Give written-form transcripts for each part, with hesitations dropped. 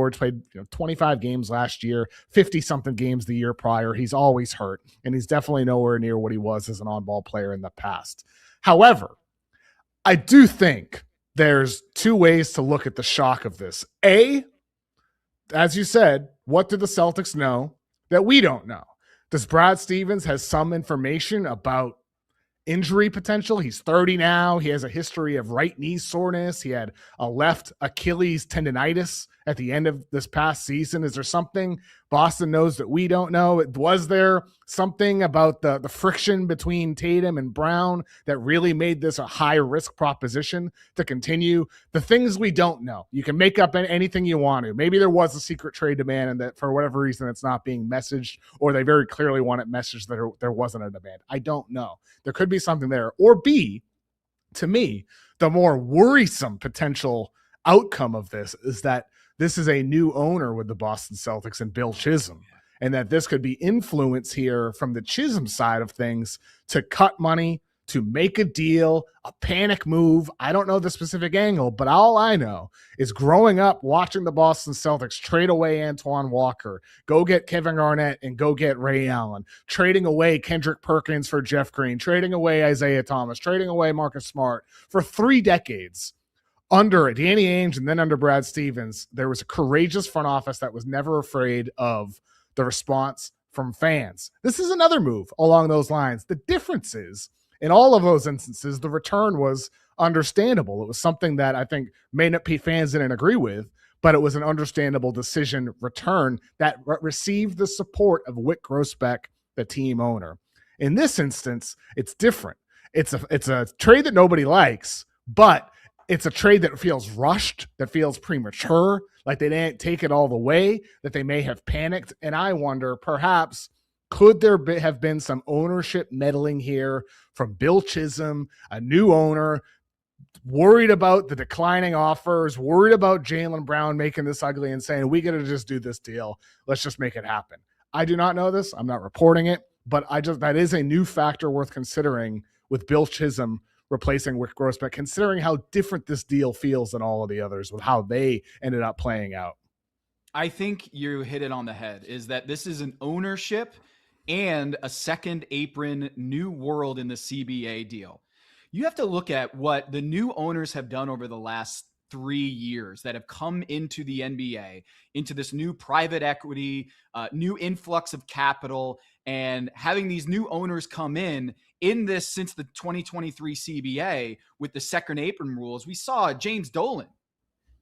George played 25 games last year, 50-something games the year prior. He's always hurt, and he's definitely nowhere near what he was as an on-ball player in the past. However, I do think there's two ways to look at the shock of this. A, as you said, what do the Celtics know that we don't know? Does Brad Stevens have some information about injury potential? He's 30 now. He has a history of right knee soreness. He had a left Achilles tendonitis at the end of this past season. Is there something Boston knows that we don't know? Was there something about the friction between Tatum and Brown that really made this a high risk proposition to continue? The things we don't know. You can make up anything you want to. Maybe there was a secret trade demand and that for whatever reason it's not being messaged, or they very clearly want it messaged that there wasn't a demand. I don't know. There could be something there. Or B, to me, the more worrisome potential outcome of this is that this is a new owner with the Boston Celtics and Bill Chisholm, and that this could be influence here from the Chisholm side of things to cut money, to make a deal, a panic move. I don't know the specific angle, but all I know is growing up watching the Boston Celtics trade away Antoine Walker, go get Kevin Garnett and go get Ray Allen, trading away Kendrick Perkins for Jeff Green, trading away Isaiah Thomas, trading away Marcus Smart for 3 decades. Under Danny Ainge and then under Brad Stevens, there was a courageous front office that was never afraid of the response from fans. This is another move along those lines. The difference is, in all of those instances, the return was understandable. It was something that I think fans didn't agree with, but it was an understandable decision return that received the support of Whit Grousbeck, the team owner. In this instance, it's different. It's a trade that nobody likes, but it's a trade that feels rushed, that feels premature, like they didn't take it all the way, that they may have panicked. And I wonder, perhaps, could there have been some ownership meddling here from Bill Chisholm, a new owner, worried about the declining offers, worried about Jaylen Brown making this ugly and saying, we got to just do this deal. Let's just make it happen. I do not know this. I'm not reporting it, but that is a new factor worth considering with Bill Chisholm replacing Whit Grousbeck, considering how different this deal feels than all of the others with how they ended up playing out. I think you hit it on the head, is that this is an ownership and a second apron new world in the CBA deal. You have to look at what the new owners have done over the last 3 years that have come into the NBA, into this new private equity, new influx of capital, and having these new owners come in this since the 2023 CBA with the second apron rules. We saw James Dolan,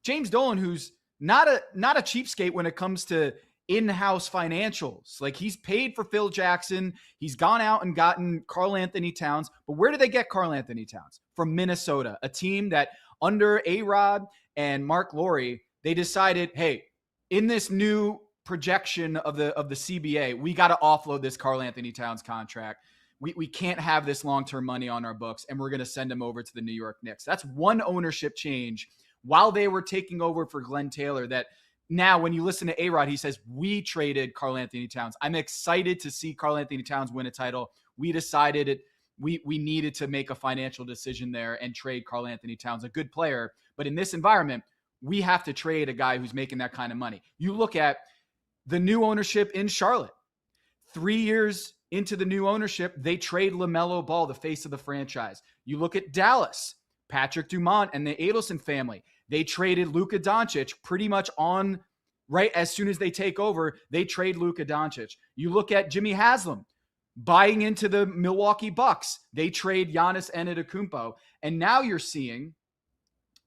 who's not a cheapskate when it comes to in-house financials. Like, he's paid for Phil Jackson. He's gone out and gotten Karl Anthony Towns. But where did they get Karl Anthony Towns? From Minnesota, a team that under A-Rod and Mark Lowry, they decided, hey, in this new projection of the CBA, we got to offload this Karl Anthony Towns contract. We can't have this long-term money on our books, and we're going to send him over to the New York Knicks. That's one ownership change while they were taking over for Glenn Taylor. That now when you listen to A-Rod, he says, we traded Karl Anthony Towns. I'm excited to see Karl Anthony Towns win a title. We decided we needed to make a financial decision there and trade Karl Anthony Towns, a good player. But in this environment, we have to trade a guy who's making that kind of money. You look at the new ownership in Charlotte. 3 years into the new ownership, they trade LaMelo Ball, the face of the franchise. You look at Dallas, Patrick Dumont and the Adelson family. They traded Luka Doncic pretty much on right as soon as they take over. They trade Luka Doncic. You look at Jimmy Haslam buying into the Milwaukee Bucks. They trade Giannis Antetokounmpo. And now you're seeing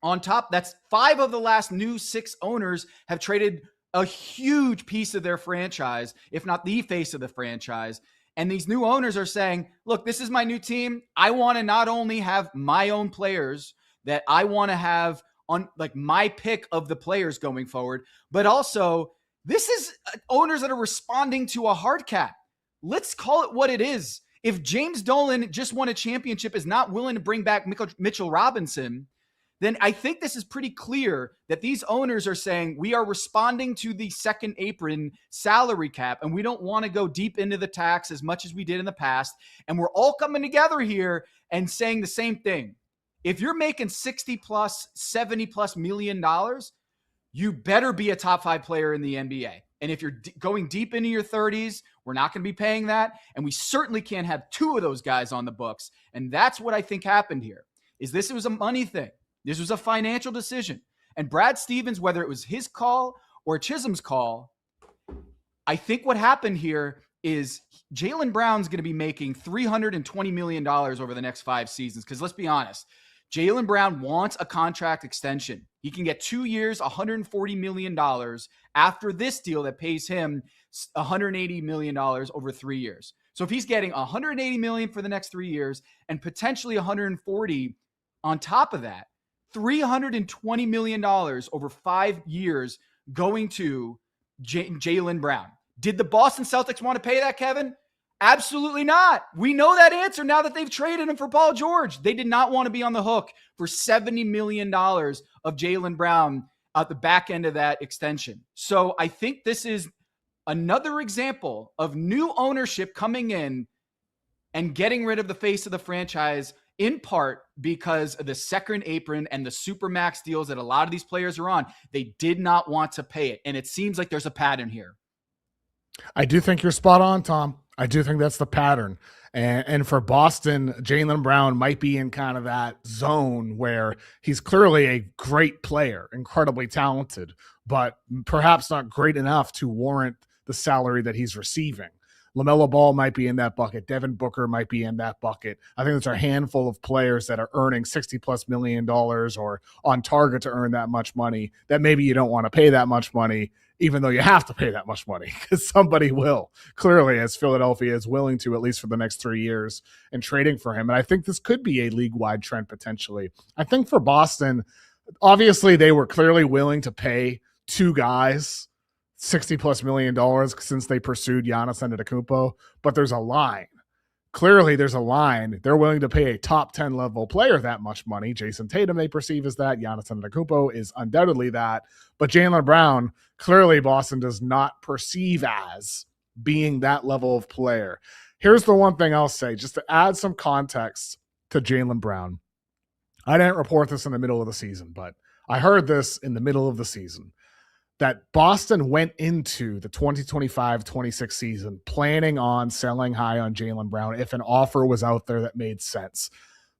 on top, that's 5 of the last new 6 owners have traded a huge piece of their franchise, if not the face of the franchise. And these new owners are saying, look, this is my new team. I want to not only have my own players that I want to have on like my pick of the players going forward, but also this is owners that are responding to a hard cap. Let's call it what it is. If James Dolan just won a championship, is not willing to bring back Mitchell Robinson, then I think this is pretty clear that these owners are saying we are responding to the second apron salary cap, and we don't want to go deep into the tax as much as we did in the past. And we're all coming together here and saying the same thing. If you're making $60 plus, $70 plus million, you better be a top 5 player in the NBA. And if you're going deep into your 30s, we're not going to be paying that. And we certainly can't have 2 of those guys on the books. And that's what I think happened here, is this was a money thing. This was a financial decision. And Brad Stevens, whether it was his call or Chisholm's call, I think what happened here is Jaylen Brown's going to be making $320 million over the next 5 seasons. Because let's be honest, Jaylen Brown wants a contract extension. He can get 2 years, $140 million after this deal that pays him $180 million over 3 years. So if he's getting $180 million for the next 3 years and potentially $140 on top of that, $320 million over 5 years going to Jaylen Brown. Did the Boston Celtics want to pay that, Kevin? Absolutely not. We know that answer now that they've traded him for Paul George. They did not want to be on the hook for $70 million of Jaylen Brown at the back end of that extension. So I think this is another example of new ownership coming in and getting rid of the face of the franchise, in part because of the second apron and the supermax deals that a lot of these players are on. They did not want to pay it. And it seems like there's a pattern here. I do think you're spot on, Tom. I do think that's the pattern. And for Boston, Jaylen Brown might be in kind of that zone where he's clearly a great player, incredibly talented, but perhaps not great enough to warrant the salary that he's receiving. LaMelo Ball might be in that bucket. Devin Booker might be in that bucket. I think there's a handful of players that are earning $60+ million or on target to earn that much money that maybe you don't want to pay that much money, even though you have to pay that much money, because somebody will, clearly, as Philadelphia is willing to, at least for the next 3 years, in trading for him. And I think this could be a league-wide trend potentially. I think for Boston, obviously they were clearly willing to pay 2 guys $60+ million since they pursued Giannis Antetokounmpo, but there's a line. Clearly, there's a line. They're willing to pay a top 10 level player that much money. Jason Tatum, they perceive as that. Giannis Antetokounmpo is undoubtedly that. But Jaylen Brown, clearly Boston does not perceive as being that level of player. Here's the one thing I'll say, just to add some context to Jaylen Brown. I didn't report this in the middle of the season, but I heard this in the middle of the season, that Boston went into the 2025-26 season planning on selling high on Jaylen Brown if an offer was out there that made sense.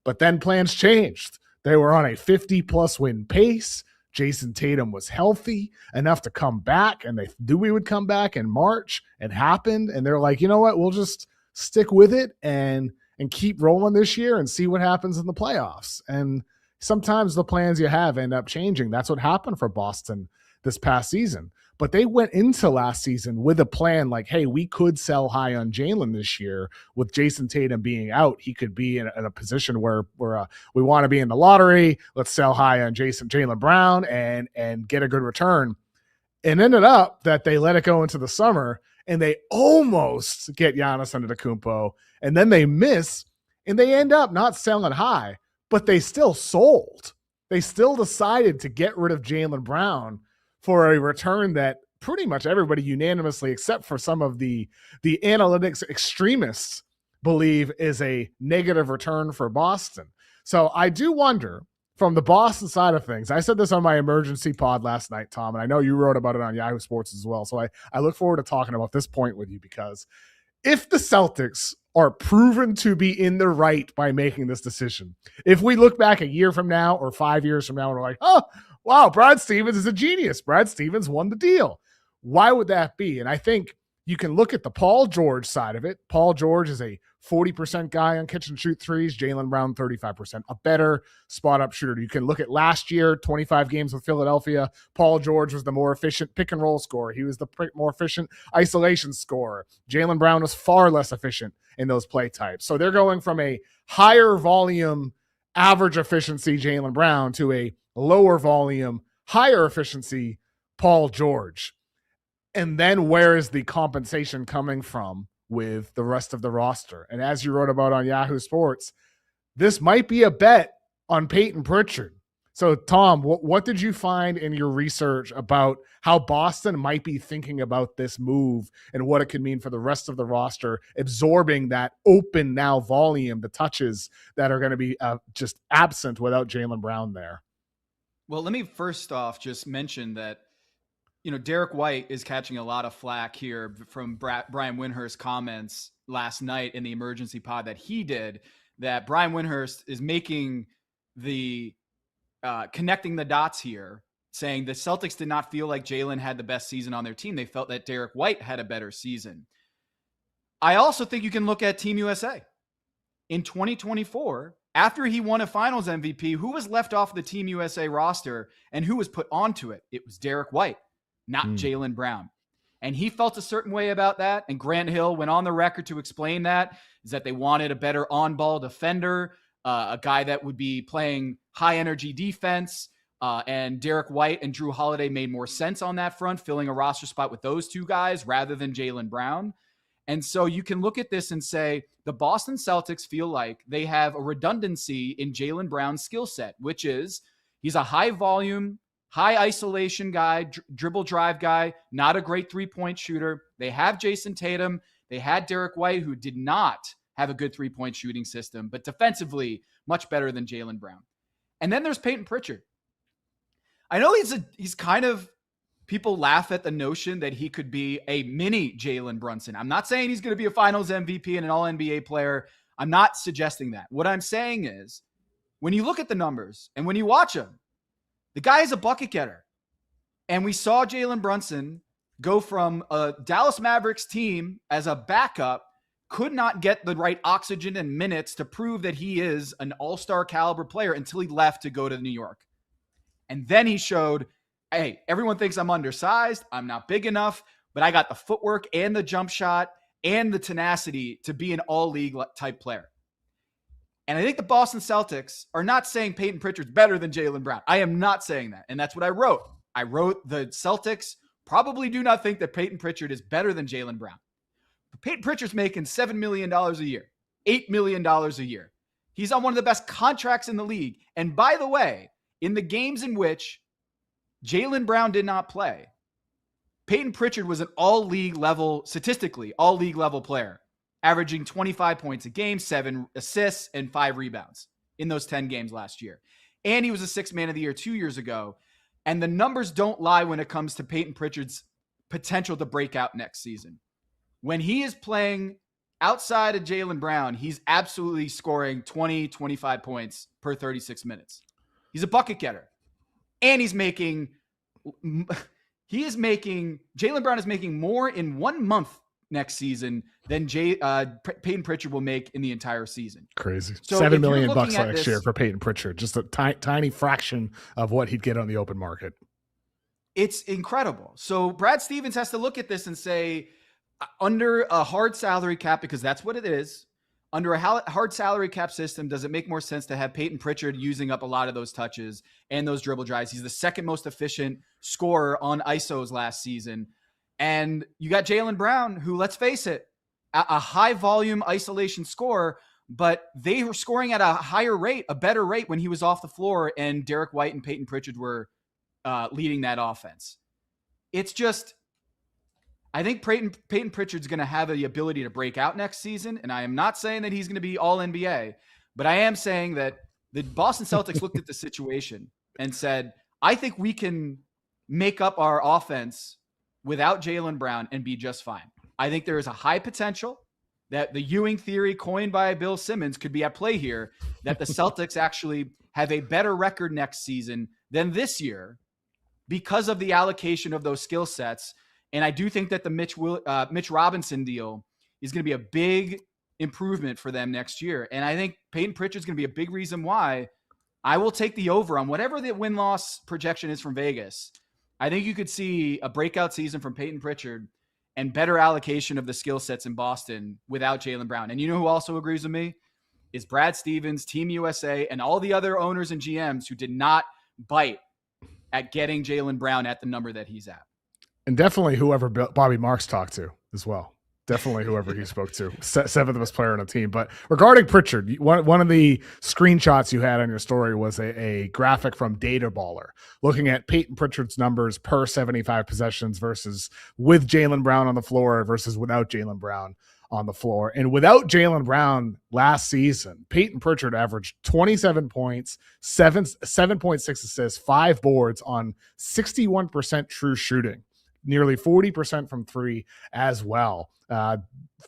But then plans changed. They were on a 50+ win pace. Jason Tatum was healthy enough to come back, and they knew he would come back in March. It happened, and they're like, you know what? We'll just stick with it and keep rolling this year and see what happens in the playoffs. And sometimes the plans you have end up changing. That's what happened for Boston this past season. But they went into last season with a plan like, hey, we could sell high on Jaylen this year. With Jason Tatum being out, he could be in a position where we want to be in the lottery. Let's sell high on Jaylen Brown and get a good return. And ended up that they let it go into the summer and they almost get Giannis Antetokounmpo, and then they miss and they end up not selling high, but they still sold. They still decided to get rid of Jaylen Brown for a return that pretty much everybody unanimously, except for some of the analytics extremists, believe is a negative return for Boston. So I do wonder, from the Boston side of things, I said this on my emergency pod last night, Tom, and I know you wrote about it on Yahoo Sports as well. So I look forward to talking about this point with you, because if the Celtics are proven to be in the right by making this decision, if we look back a year from now or 5 years from now and we're like, oh, wow, Brad Stevens is a genius. Brad Stevens won the deal. Why would that be? And I think you can look at the Paul George side of it. Paul George is a 40% guy on catch and shoot threes. Jaylen Brown, 35%, a better spot up shooter. You can look at last year, 25 games with Philadelphia. Paul George was the more efficient pick and roll scorer. He was the more efficient isolation scorer. Jaylen Brown was far less efficient in those play types. So they're going from a higher volume, average efficiency Jaylen Brown to a lower volume, higher efficiency Paul George. And then where is the compensation coming from with the rest of the roster? And as you wrote about on Yahoo Sports, this might be a bet on Peyton Pritchard. So, Tom, what did you find in your research about how Boston might be thinking about this move and what it could mean for the rest of the roster, absorbing that open now volume, the touches that are going to be just absent without Jaylen Brown there? Well, let me first off just mention that, Derek White is catching a lot of flack here from Brian Windhorst's comments last night in the emergency pod that he did, that Brian Windhorst is making the connecting the dots here, saying the Celtics did not feel like Jaylen had the best season on their team. They felt that Derek White had a better season. I also think you can look at Team USA. In 2024, after he won a finals MVP, who was left off the Team USA roster and who was put onto it? It was Derek White, not Jaylen Brown. And he felt a certain way about that. And Grant Hill went on the record to explain that, is that they wanted a better on-ball defender, a guy that would be playing high-energy defense. And Derek White and Drew Holiday made more sense on that front, filling a roster spot with those two guys rather than Jaylen Brown. And so you can look at this and say the Boston Celtics feel like they have a redundancy in Jaylen Brown's skill set, which is he's a high volume, high isolation guy, dribble drive guy, not a great three-point shooter. They have Jason Tatum. They had Derek White, who did not have a good three-point shooting system, but defensively much better than Jaylen Brown. And then there's Peyton Pritchard. I know he's kind of, people laugh at the notion that he could be a mini Jalen Brunson. I'm not saying he's going to be a finals MVP and an all NBA player. I'm not suggesting that. What I'm saying is when you look at the numbers and when you watch him, the guy is a bucket getter. And we saw Jalen Brunson go from a Dallas Mavericks team as a backup, could not get the right oxygen and minutes to prove that he is an all-star caliber player until he left to go to New York. And then he showed, hey, everyone thinks I'm undersized. I'm not big enough, but I got the footwork and the jump shot and the tenacity to be an all-league type player. And I think the Boston Celtics are not saying Peyton Pritchard's better than Jaylen Brown. I am not saying that. And that's what I wrote. I wrote the Celtics probably do not think that Peyton Pritchard is better than Jaylen Brown. But Peyton Pritchard's making $7 million a year, $8 million a year. He's on one of the best contracts in the league. And by the way, in the games in which Jaylen Brown did not play, Peyton Pritchard was an all-league level, statistically, all-league level player, averaging 25 points a game, 7 assists, and 5 rebounds in those 10 games last year. And he was a sixth man of the year 2 years ago. And the numbers don't lie when it comes to Peyton Pritchard's potential to break out next season. When he is playing outside of Jaylen Brown, he's absolutely scoring 20, 25 points per 36 minutes. He's a bucket getter. And Jaylen Brown is making more in 1 month next season than Peyton Pritchard will make in the entire season. Crazy. So $7 million next year for Peyton Pritchard. Just a tiny fraction of what he'd get on the open market. It's incredible. So Brad Stevens has to look at this and say, under a hard salary cap, because that's what it is, under a hard salary cap system, does it make more sense to have Peyton Pritchard using up a lot of those touches and those dribble drives? He's the second most efficient scorer on ISOs last season. And you got Jaylen Brown, who, let's face it, a high volume isolation scorer, but they were scoring at a higher rate, a better rate when he was off the floor and Derek White and Peyton Pritchard were leading that offense. It's just, I think Peyton Pritchard's going to have the ability to break out next season. And I am not saying that he's going to be all NBA, but I am saying that the Boston Celtics looked at the situation and said, I think we can make up our offense without Jaylen Brown and be just fine. I think there is a high potential that the Ewing theory coined by Bill Simmons could be at play here, that the Celtics actually have a better record next season than this year because of the allocation of those skill sets. And I do think that the Mitch Robinson deal is going to be a big improvement for them next year. And I think Peyton Pritchard is going to be a big reason why I will take the over on whatever the win-loss projection is from Vegas. I think you could see a breakout season from Peyton Pritchard and better allocation of the skill sets in Boston without Jaylen Brown. And you know who also agrees with me? Is Brad Stevens, Team USA, and all the other owners and GMs who did not bite at getting Jaylen Brown at the number that he's at. And definitely whoever Bobby Marks talked to as well. Definitely whoever he spoke to. Seventh best player on the team. But regarding Pritchard, one of the screenshots you had on your story was a graphic from Data Baller looking at Peyton Pritchard's numbers per 75 possessions versus with Jaylen Brown on the floor versus without Jaylen Brown on the floor. And without Jaylen Brown last season, Peyton Pritchard averaged 27 points, 7.6 assists, 5 boards on 61% true shooting, nearly 40% from three as well.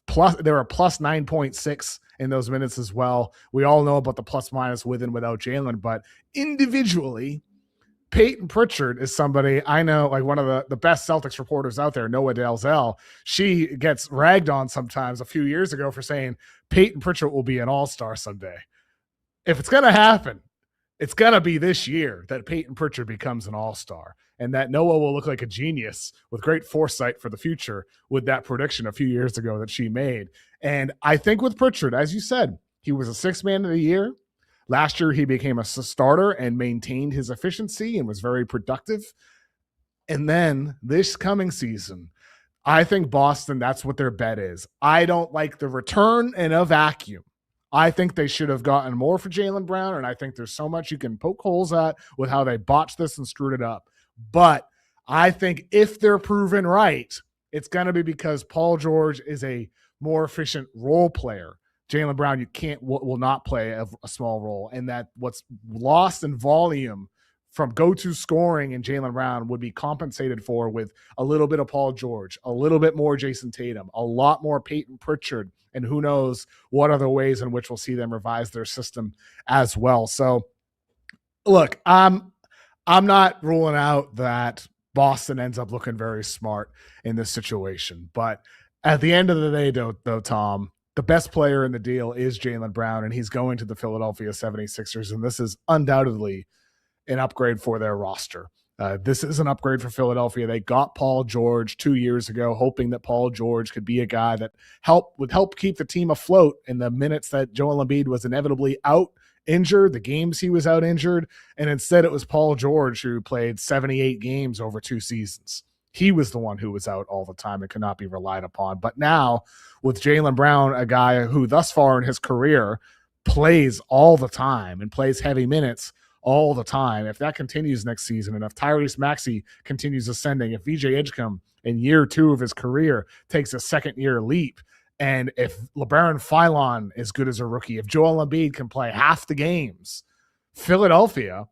Plus, there were plus 9.6 in those minutes as well. We all know about the plus minus with and without Jaylen, but individually, Peyton Pritchard is somebody I know, like one of the best Celtics reporters out there, Noah Dalzell. She gets ragged on sometimes a few years ago for saying Peyton Pritchard will be an all-star someday. If it's going to happen, it's going to be this year that Peyton Pritchard becomes an all-star, and that Noah will look like a genius with great foresight for the future with that prediction a few years ago that she made. And I think with Pritchard, as you said, he was a sixth man of the year. Last year, he became a starter and maintained his efficiency and was very productive. And then this coming season, I think Boston, that's what their bet is. I don't like the return in a vacuum. I think they should have gotten more for Jaylen Brown, and I think there's so much you can poke holes at with how they botched this and screwed it up. But I think if they're proven right, it's going to be because Paul George is a more efficient role player. Jaylen Brown, will not play a small role, and that what's lost in volume from go-to scoring in Jaylen Brown would be compensated for with a little bit of Paul George, a little bit more Jason Tatum, a lot more Peyton Pritchard, and who knows what other ways in which we'll see them revise their system as well. So, look, I'm not ruling out that Boston ends up looking very smart in this situation, but at the end of the day, though, Tom, the best player in the deal is Jaylen Brown, and he's going to the Philadelphia 76ers, and this is undoubtedly an upgrade for their roster. This is an upgrade for Philadelphia. They got Paul George 2 years ago, hoping that Paul George could be a guy that would help keep the team afloat in the minutes that Joel Embiid was inevitably out injured, the games he was out injured, and instead it was Paul George who played 78 games over 2 seasons. He was the one who was out all the time and could not be relied upon. But now with Jaylen Brown, a guy who thus far in his career plays all the time and plays heavy minutes all the time, if that continues next season, and if Tyrese Maxey continues ascending, if VJ Edgecombe in year 2 of his career takes a second-year leap, and if LeBaron Philon is good as a rookie, if Joel Embiid can play half the games, Philadelphia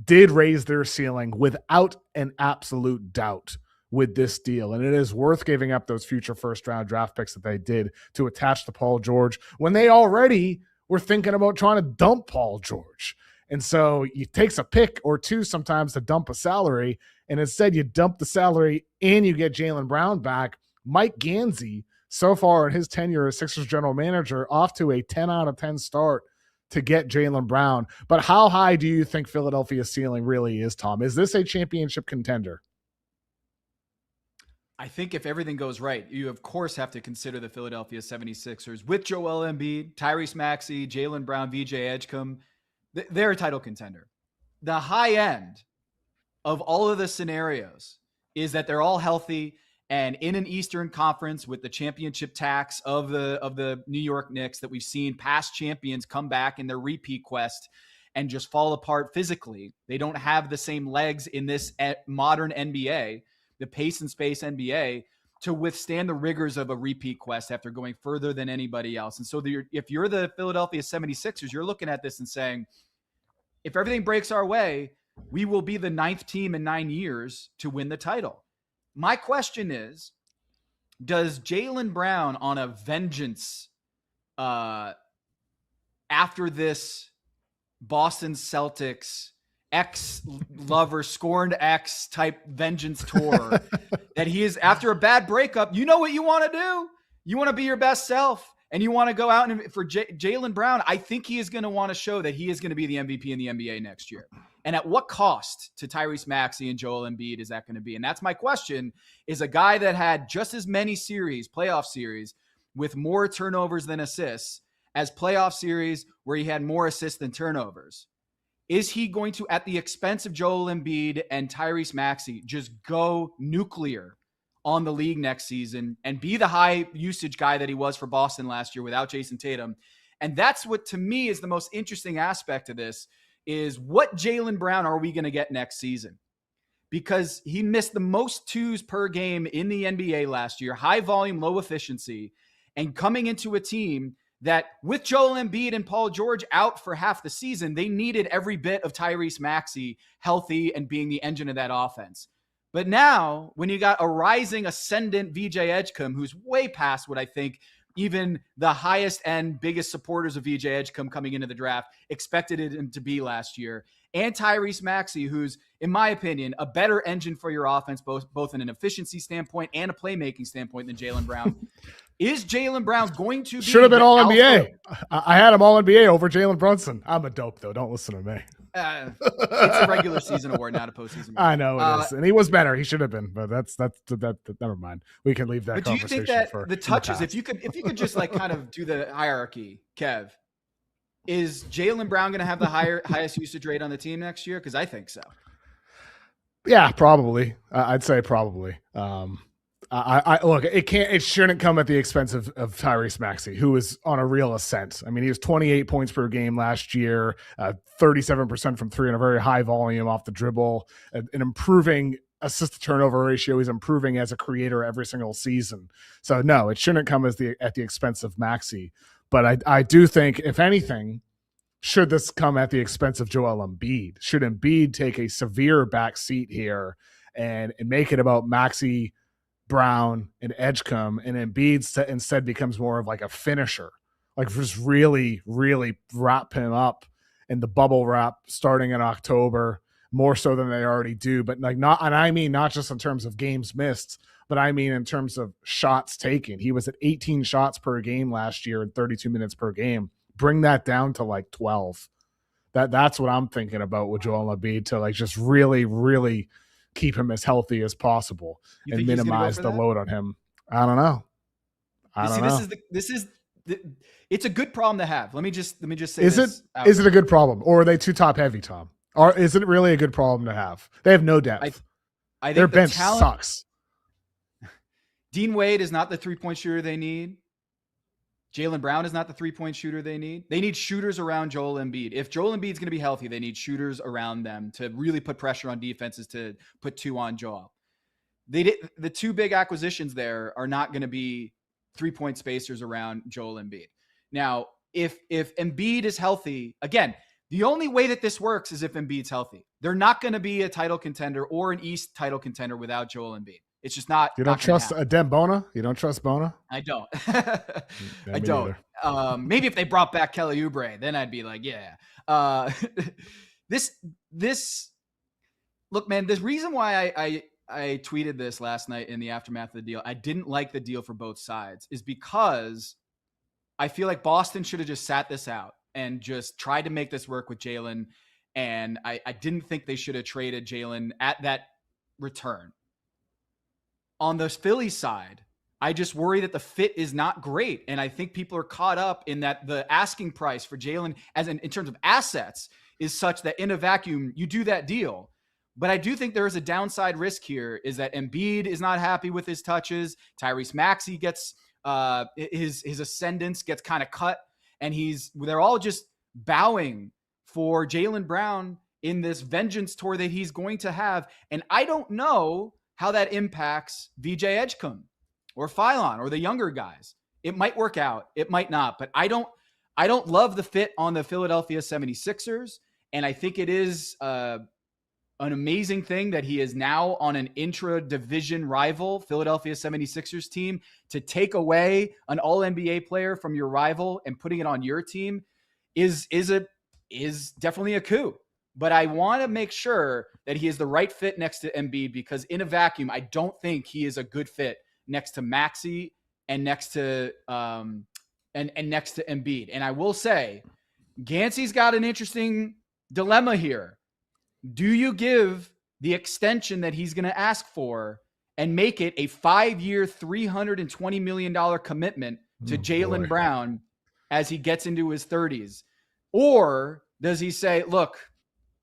did raise their ceiling without an absolute doubt with this deal. And it is worth giving up those future first-round draft picks that they did to attach to Paul George when they already were thinking about trying to dump Paul George. And so it takes a pick or two sometimes to dump a salary, and instead you dump the salary and you get Jaylen Brown back. Mike Gansey, so far in his tenure as Sixers general manager, off to a 10 out of 10 start to get Jaylen Brown. But how high do you think Philadelphia's ceiling really is, Tom? Is this a championship contender? I think if everything goes right, you of course have to consider the Philadelphia 76ers with Joel Embiid, Tyrese Maxey, Jaylen Brown, VJ Edgecombe. They're a title contender. The high end of all of the scenarios is that they're all healthy and in an Eastern Conference with the championship tax of the New York Knicks that we've seen past champions come back in their repeat quest and just fall apart physically. They don't have the same legs in this modern NBA, the pace and space NBA, to withstand the rigors of a repeat quest after going further than anybody else. And so if you're the Philadelphia 76ers, you're looking at this and saying, if everything breaks our way, we will be the 9th team in 9 years to win the title. My question is, does Jaylen Brown on a vengeance after this Boston Celtics ex-lover, scorned ex type vengeance tour that he is after a bad breakup, you know what you want to do? You want to be your best self and you want to go out and for Jaylen Brown, I think he is going to want to show that he is going to be the MVP in the NBA next year. And at what cost to Tyrese Maxey and Joel Embiid is that going to be? And that's my question, is a guy that had just as many playoff series with more turnovers than assists as playoff series where he had more assists than turnovers. Is he going to, at the expense of Joel Embiid and Tyrese Maxey, just go nuclear on the league next season and be the high usage guy that he was for Boston last year without Jason Tatum. And that's what, to me, is the most interesting aspect of this, is what Jaylen Brown are we going to get next season? Because he missed the most twos per game in the NBA last year, high volume, low efficiency, and coming into a team that with Joel Embiid and Paul George out for half the season, they needed every bit of Tyrese Maxey healthy and being the engine of that offense. But now, when you got a rising, ascendant VJ Edgecombe, who's way past what I think even the highest and biggest supporters of VJ Edgecombe coming into the draft expected him to be last year, and Tyrese Maxey, who's, in my opinion, a better engine for your offense, both in an efficiency standpoint and a playmaking standpoint than Jaylen Brown. Is Jaylen Brown going to be... Should have been all NBA. I had him all NBA over Jalen Brunson. I'm a dope, though. Don't listen to me. It's a regular season award, not a postseason award. I know it is. And he was better. He should have been, but that's never mind. We can leave that but conversation. Do you think that for the touches, if you could just like kind of do the hierarchy, Kev, is Jaylen Brown going to have the highest usage rate on the team next year? Because I think so. Yeah, probably. I'd say probably. I look, it shouldn't come at the expense of Tyrese Maxey, who is on a real ascent. I mean, he was 28 points per game last year, 37% from three, and a very high volume off the dribble, an improving assist to turnover ratio. He's improving as a creator every single season. So no, it shouldn't come at the expense of Maxey. But I do think, if anything, should this come at the expense of Joel Embiid? Should Embiid take a severe back seat here and make it about Maxey, Brown, and Edgecombe, and Embiid instead becomes more of like a finisher, like just really, really wrap him up in the bubble wrap starting in October, more so than they already do. But like and I mean not just in terms of games missed, but I mean in terms of shots taken. He was at 18 shots per game last year and 32 minutes per game. Bring that down to like 12. That's what I'm thinking about with Joel Embiid, to like just really, really keep him as healthy as possible and minimize the load on him. I don't know. It's a good problem to have. Let me just say is it a good problem, or are they too top heavy, Tom? Or is it really a good problem to have? They have no depth. I think their bench sucks. Dean Wade is not the 3-point shooter they need. Jaylen Brown is not the 3-point shooter they need. They need shooters around Joel Embiid. If Joel Embiid is going to be healthy, they need shooters around them to really put pressure on defenses to put two on Joel. The two big acquisitions there are not going to be 3-point spacers around Joel Embiid. Now, if Embiid is healthy, again, the only way that this works is if Embiid's healthy. They're not going to be a title contender or an East title contender without Joel Embiid. It's just not. You don't trust Adem Bona? You don't trust Bona? I don't. I don't. Maybe if they brought back Kelly Oubre, then I'd be like, yeah. This. Look, man. The reason why I tweeted this last night in the aftermath of the deal, I didn't like the deal for both sides, is because I feel like Boston should have just sat this out and just tried to make this work with Jaylen. And I didn't think they should have traded Jaylen at that return. On the Philly side, I just worry that the fit is not great. And I think people are caught up in that the asking price for Jaylen in terms of assets is such that in a vacuum, you do that deal. But I do think there is a downside risk here, is that Embiid is not happy with his touches. Tyrese Maxey gets his ascendance gets kind of cut, and they're all just bowing for Jaylen Brown in this vengeance tour that he's going to have. And I don't know how that impacts VJ Edgecombe or Phylon or the younger guys. It might work out. It might not. But I don't love the fit on the Philadelphia 76ers. And I think it is an amazing thing that he is now on an intra-division rival Philadelphia 76ers team. To take away an all-NBA player from your rival and putting it on your team is definitely a coup. But I want to make sure that he is the right fit next to Embiid, because in a vacuum, I don't think he is a good fit next to Maxey and next to next to Embiid. And I will say, Gansey's got an interesting dilemma here. Do you give the extension that he's going to ask for and make it a 5-year, $320 million commitment to Jaylen Brown as he gets into his 30s? Or does he say, look,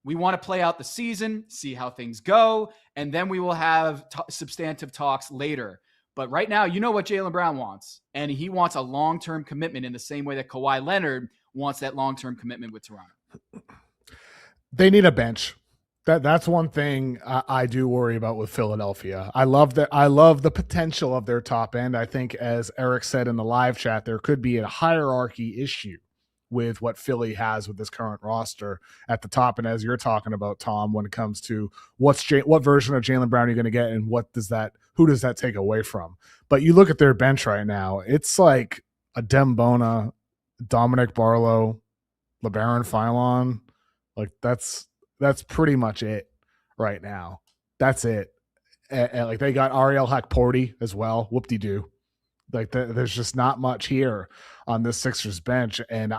We want to play out the season, see how things go, and then we will have substantive talks later. But right now, you know what Jaylen Brown wants, and he wants a long-term commitment in the same way that Kawhi Leonard wants that long-term commitment with Toronto. They need a bench. That's one thing I do worry about with Philadelphia. I love the potential of their top end. I think, as Eric said in the live chat, there could be a hierarchy issue with what Philly has with this current roster at the top. And as you're talking about, Tom, when it comes to what version of Jaylen Brown are you going to get, and who does that take away from? But you look at their bench right now, it's like a Dembona, Dominic Barlow, LeBaron Philon. Like that's pretty much it right now. That's it. And like they got Ariel Hakporti as well. Whoop-de-doo. Like there's just not much here on this Sixers bench. And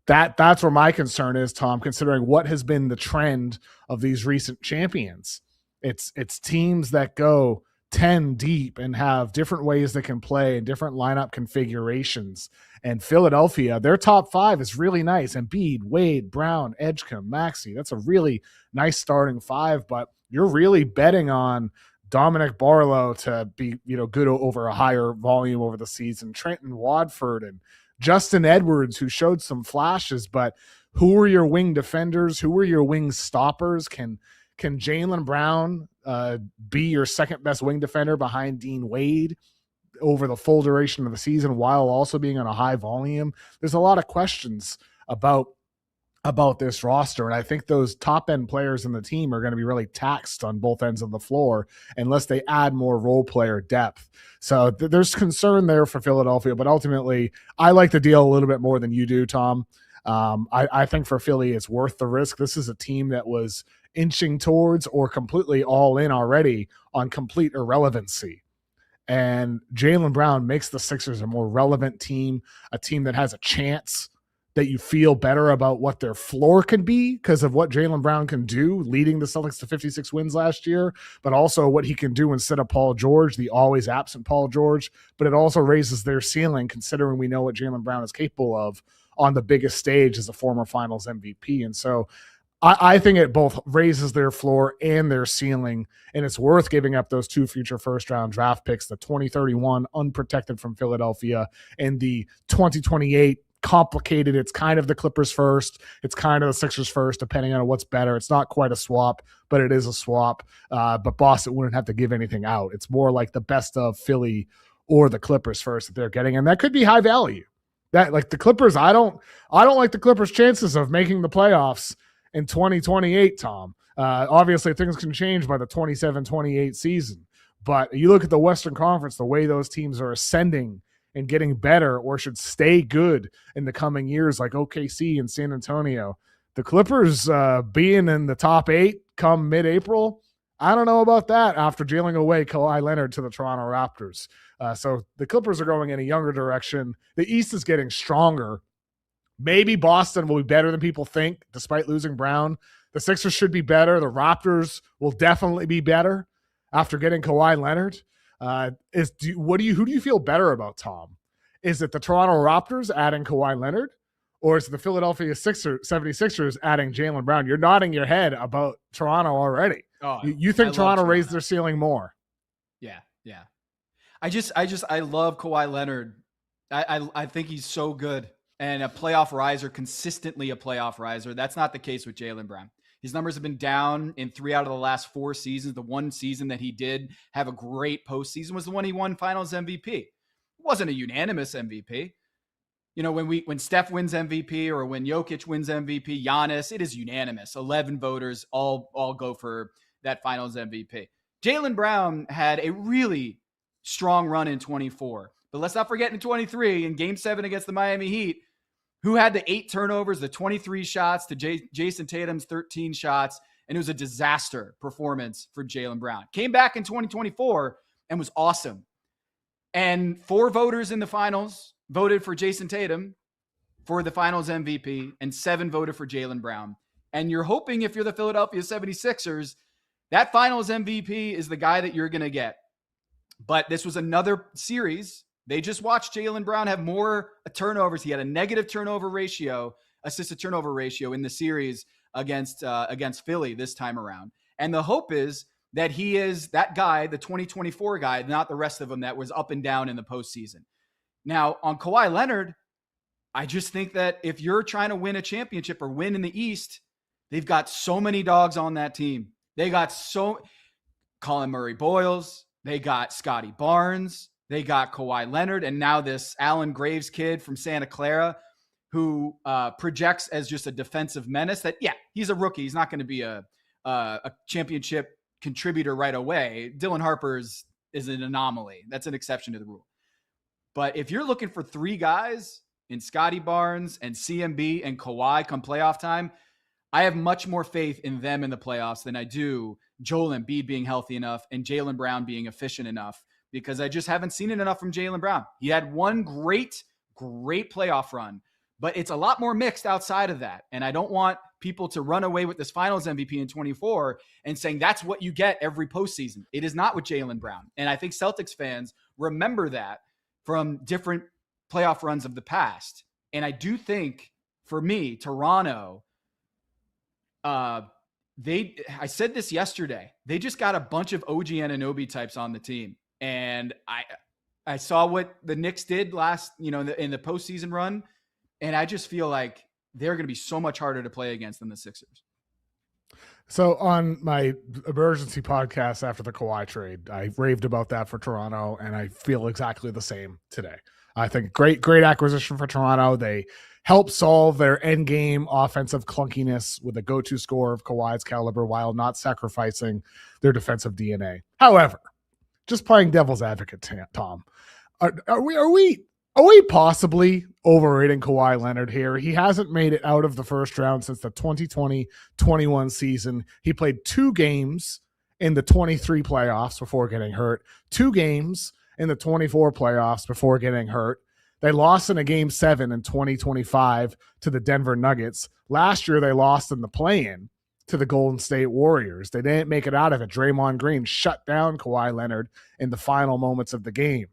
that's where my concern is, Tom, considering what has been the trend of these recent champions. It's teams that go 10 deep and have different ways they can play and different lineup configurations. And Philadelphia, their top 5 is really nice. Embiid, Wade, Brown, Edgecombe, Maxey. That's a really nice starting 5, but you're really betting on Dominic Barlow to be, good over a higher volume over the season. Trenton Watford and Justin Edwards, who showed some flashes, but who are your wing defenders? Who are your wing stoppers? Can Jaylen Brown be your second best wing defender behind Dean Wade over the full duration of the season while also being on a high volume? There's a lot of questions about this roster, and I think those top end players in the team are going to be really taxed on both ends of the floor unless they add more role player depth. So there's concern there for Philadelphia, but ultimately I like the deal a little bit more than you do, Tom. I think for Philly it's worth the risk. This is a team that was inching towards or completely all in already on complete irrelevancy. And Jaylen Brown makes the Sixers a more relevant team, a team that has a chance, that you feel better about what their floor can be because of what Jaylen Brown can do, leading the Celtics to 56 wins last year, but also what he can do instead of Paul George, the always absent Paul George. But it also raises their ceiling, considering we know what Jaylen Brown is capable of on the biggest stage as a former Finals MVP. And so I think it both raises their floor and their ceiling, and it's worth giving up those 2 future first-round draft picks, the 2031 unprotected from Philadelphia and the 2028 complicated. It's kind of the Clippers first. It's kind of the Sixers first, depending on what's better. It's not quite a swap, but it is a swap. But Boston wouldn't have to give anything out. It's more like the best of Philly or the Clippers first that they're getting, and that could be high value. That, like the Clippers, I don't like the Clippers' chances of making the playoffs in 2028, Tom. Obviously, things can change by the 27-28 season. But you look at the Western Conference, the way those teams are ascending and getting better or should stay good in the coming years, like OKC and San Antonio. The Clippers being in the top 8 come mid-April, I don't know about that after jailing away Kawhi Leonard to the Toronto Raptors. So the Clippers are going in a younger direction. The East is getting stronger. Maybe Boston will be better than people think, despite losing Brown. The Sixers should be better. The Raptors will definitely be better after getting Kawhi Leonard. Who do you feel better about, Tom? Is it the Toronto Raptors adding Kawhi Leonard, or is it the Philadelphia 76ers adding Jaylen Brown? You're nodding your head about Toronto already. Oh, you think Toronto raised their ceiling more? Yeah. I love Kawhi Leonard. I think he's so good and a playoff riser, consistently a playoff riser. That's not the case with Jaylen Brown. His numbers have been down in 3 out of the last 4 seasons. The one season that he did have a great postseason was the one he won Finals MVP. It wasn't a unanimous MVP. When Steph wins MVP or when Jokic wins MVP, Giannis, it is unanimous. 11 voters all go for that Finals MVP. Jaylen Brown had a really strong run in 24. But let's not forget in 23, in Game 7 against the Miami Heat, who had the 8 turnovers, the 23 shots to Jason Tatum's 13 shots, and it was a disaster performance for Jaylen Brown. Came back in 2024 and was awesome. And 4 voters in the finals voted for Jason Tatum for the Finals MVP, and 7 voted for Jaylen Brown. And you're hoping, if you're the Philadelphia 76ers, that Finals MVP is the guy that you're going to get. But this was another series. They just watched Jaylen Brown have more turnovers. He had a negative turnover ratio, assist to turnover ratio in the series against Philly this time around. And the hope is that he is that guy, the 2024 guy, not the rest of them that was up and down in the postseason. Now, on Kawhi Leonard, I just think that if you're trying to win a championship or win in the East, they've got so many dogs on that team. They got Colin Murray-Boyles, they got Scotty Barnes, they got Kawhi Leonard, and now this Alan Graves kid from Santa Clara who projects as just a defensive menace that, yeah, he's a rookie. He's not going to be a championship contributor right away. Dylan Harper is an anomaly. That's an exception to the rule. But if you're looking for three guys in Scotty Barnes and CMB and Kawhi come playoff time, I have much more faith in them in the playoffs than I do Joel Embiid being healthy enough and Jaylen Brown being efficient enough, because I just haven't seen it enough from Jaylen Brown. He had one great playoff run, but it's a lot more mixed outside of that. And I don't want people to run away with this finals MVP in 24 and saying that's what you get every postseason. It is not with Jaylen Brown. And I think Celtics fans remember that from different playoff runs of the past. And I do think, for me, Toronto, I said this yesterday, they just got a bunch of OG Anunoby types on the team. And I saw what the Knicks did last, in the postseason run. And I just feel like they're going to be so much harder to play against than the Sixers. So on my emergency podcast after the Kawhi trade, I raved about that for Toronto, and I feel exactly the same today. I think great acquisition for Toronto. They help solve their end game offensive clunkiness with a go-to scorer of Kawhi's caliber while not sacrificing their defensive DNA. However, just playing devil's advocate, Tom, are we possibly overrating Kawhi Leonard here? He hasn't made it out of the first round since the 2020-21 season. He played 2 games in the 23 playoffs before getting hurt, 2 games in the 24 playoffs before getting hurt. They lost in a game 7 in 2025 to the Denver Nuggets. Last year, they lost in the play-in to the Golden State Warriors. They didn't make it out of it. Draymond Green shut down Kawhi Leonard in the final moments of the game.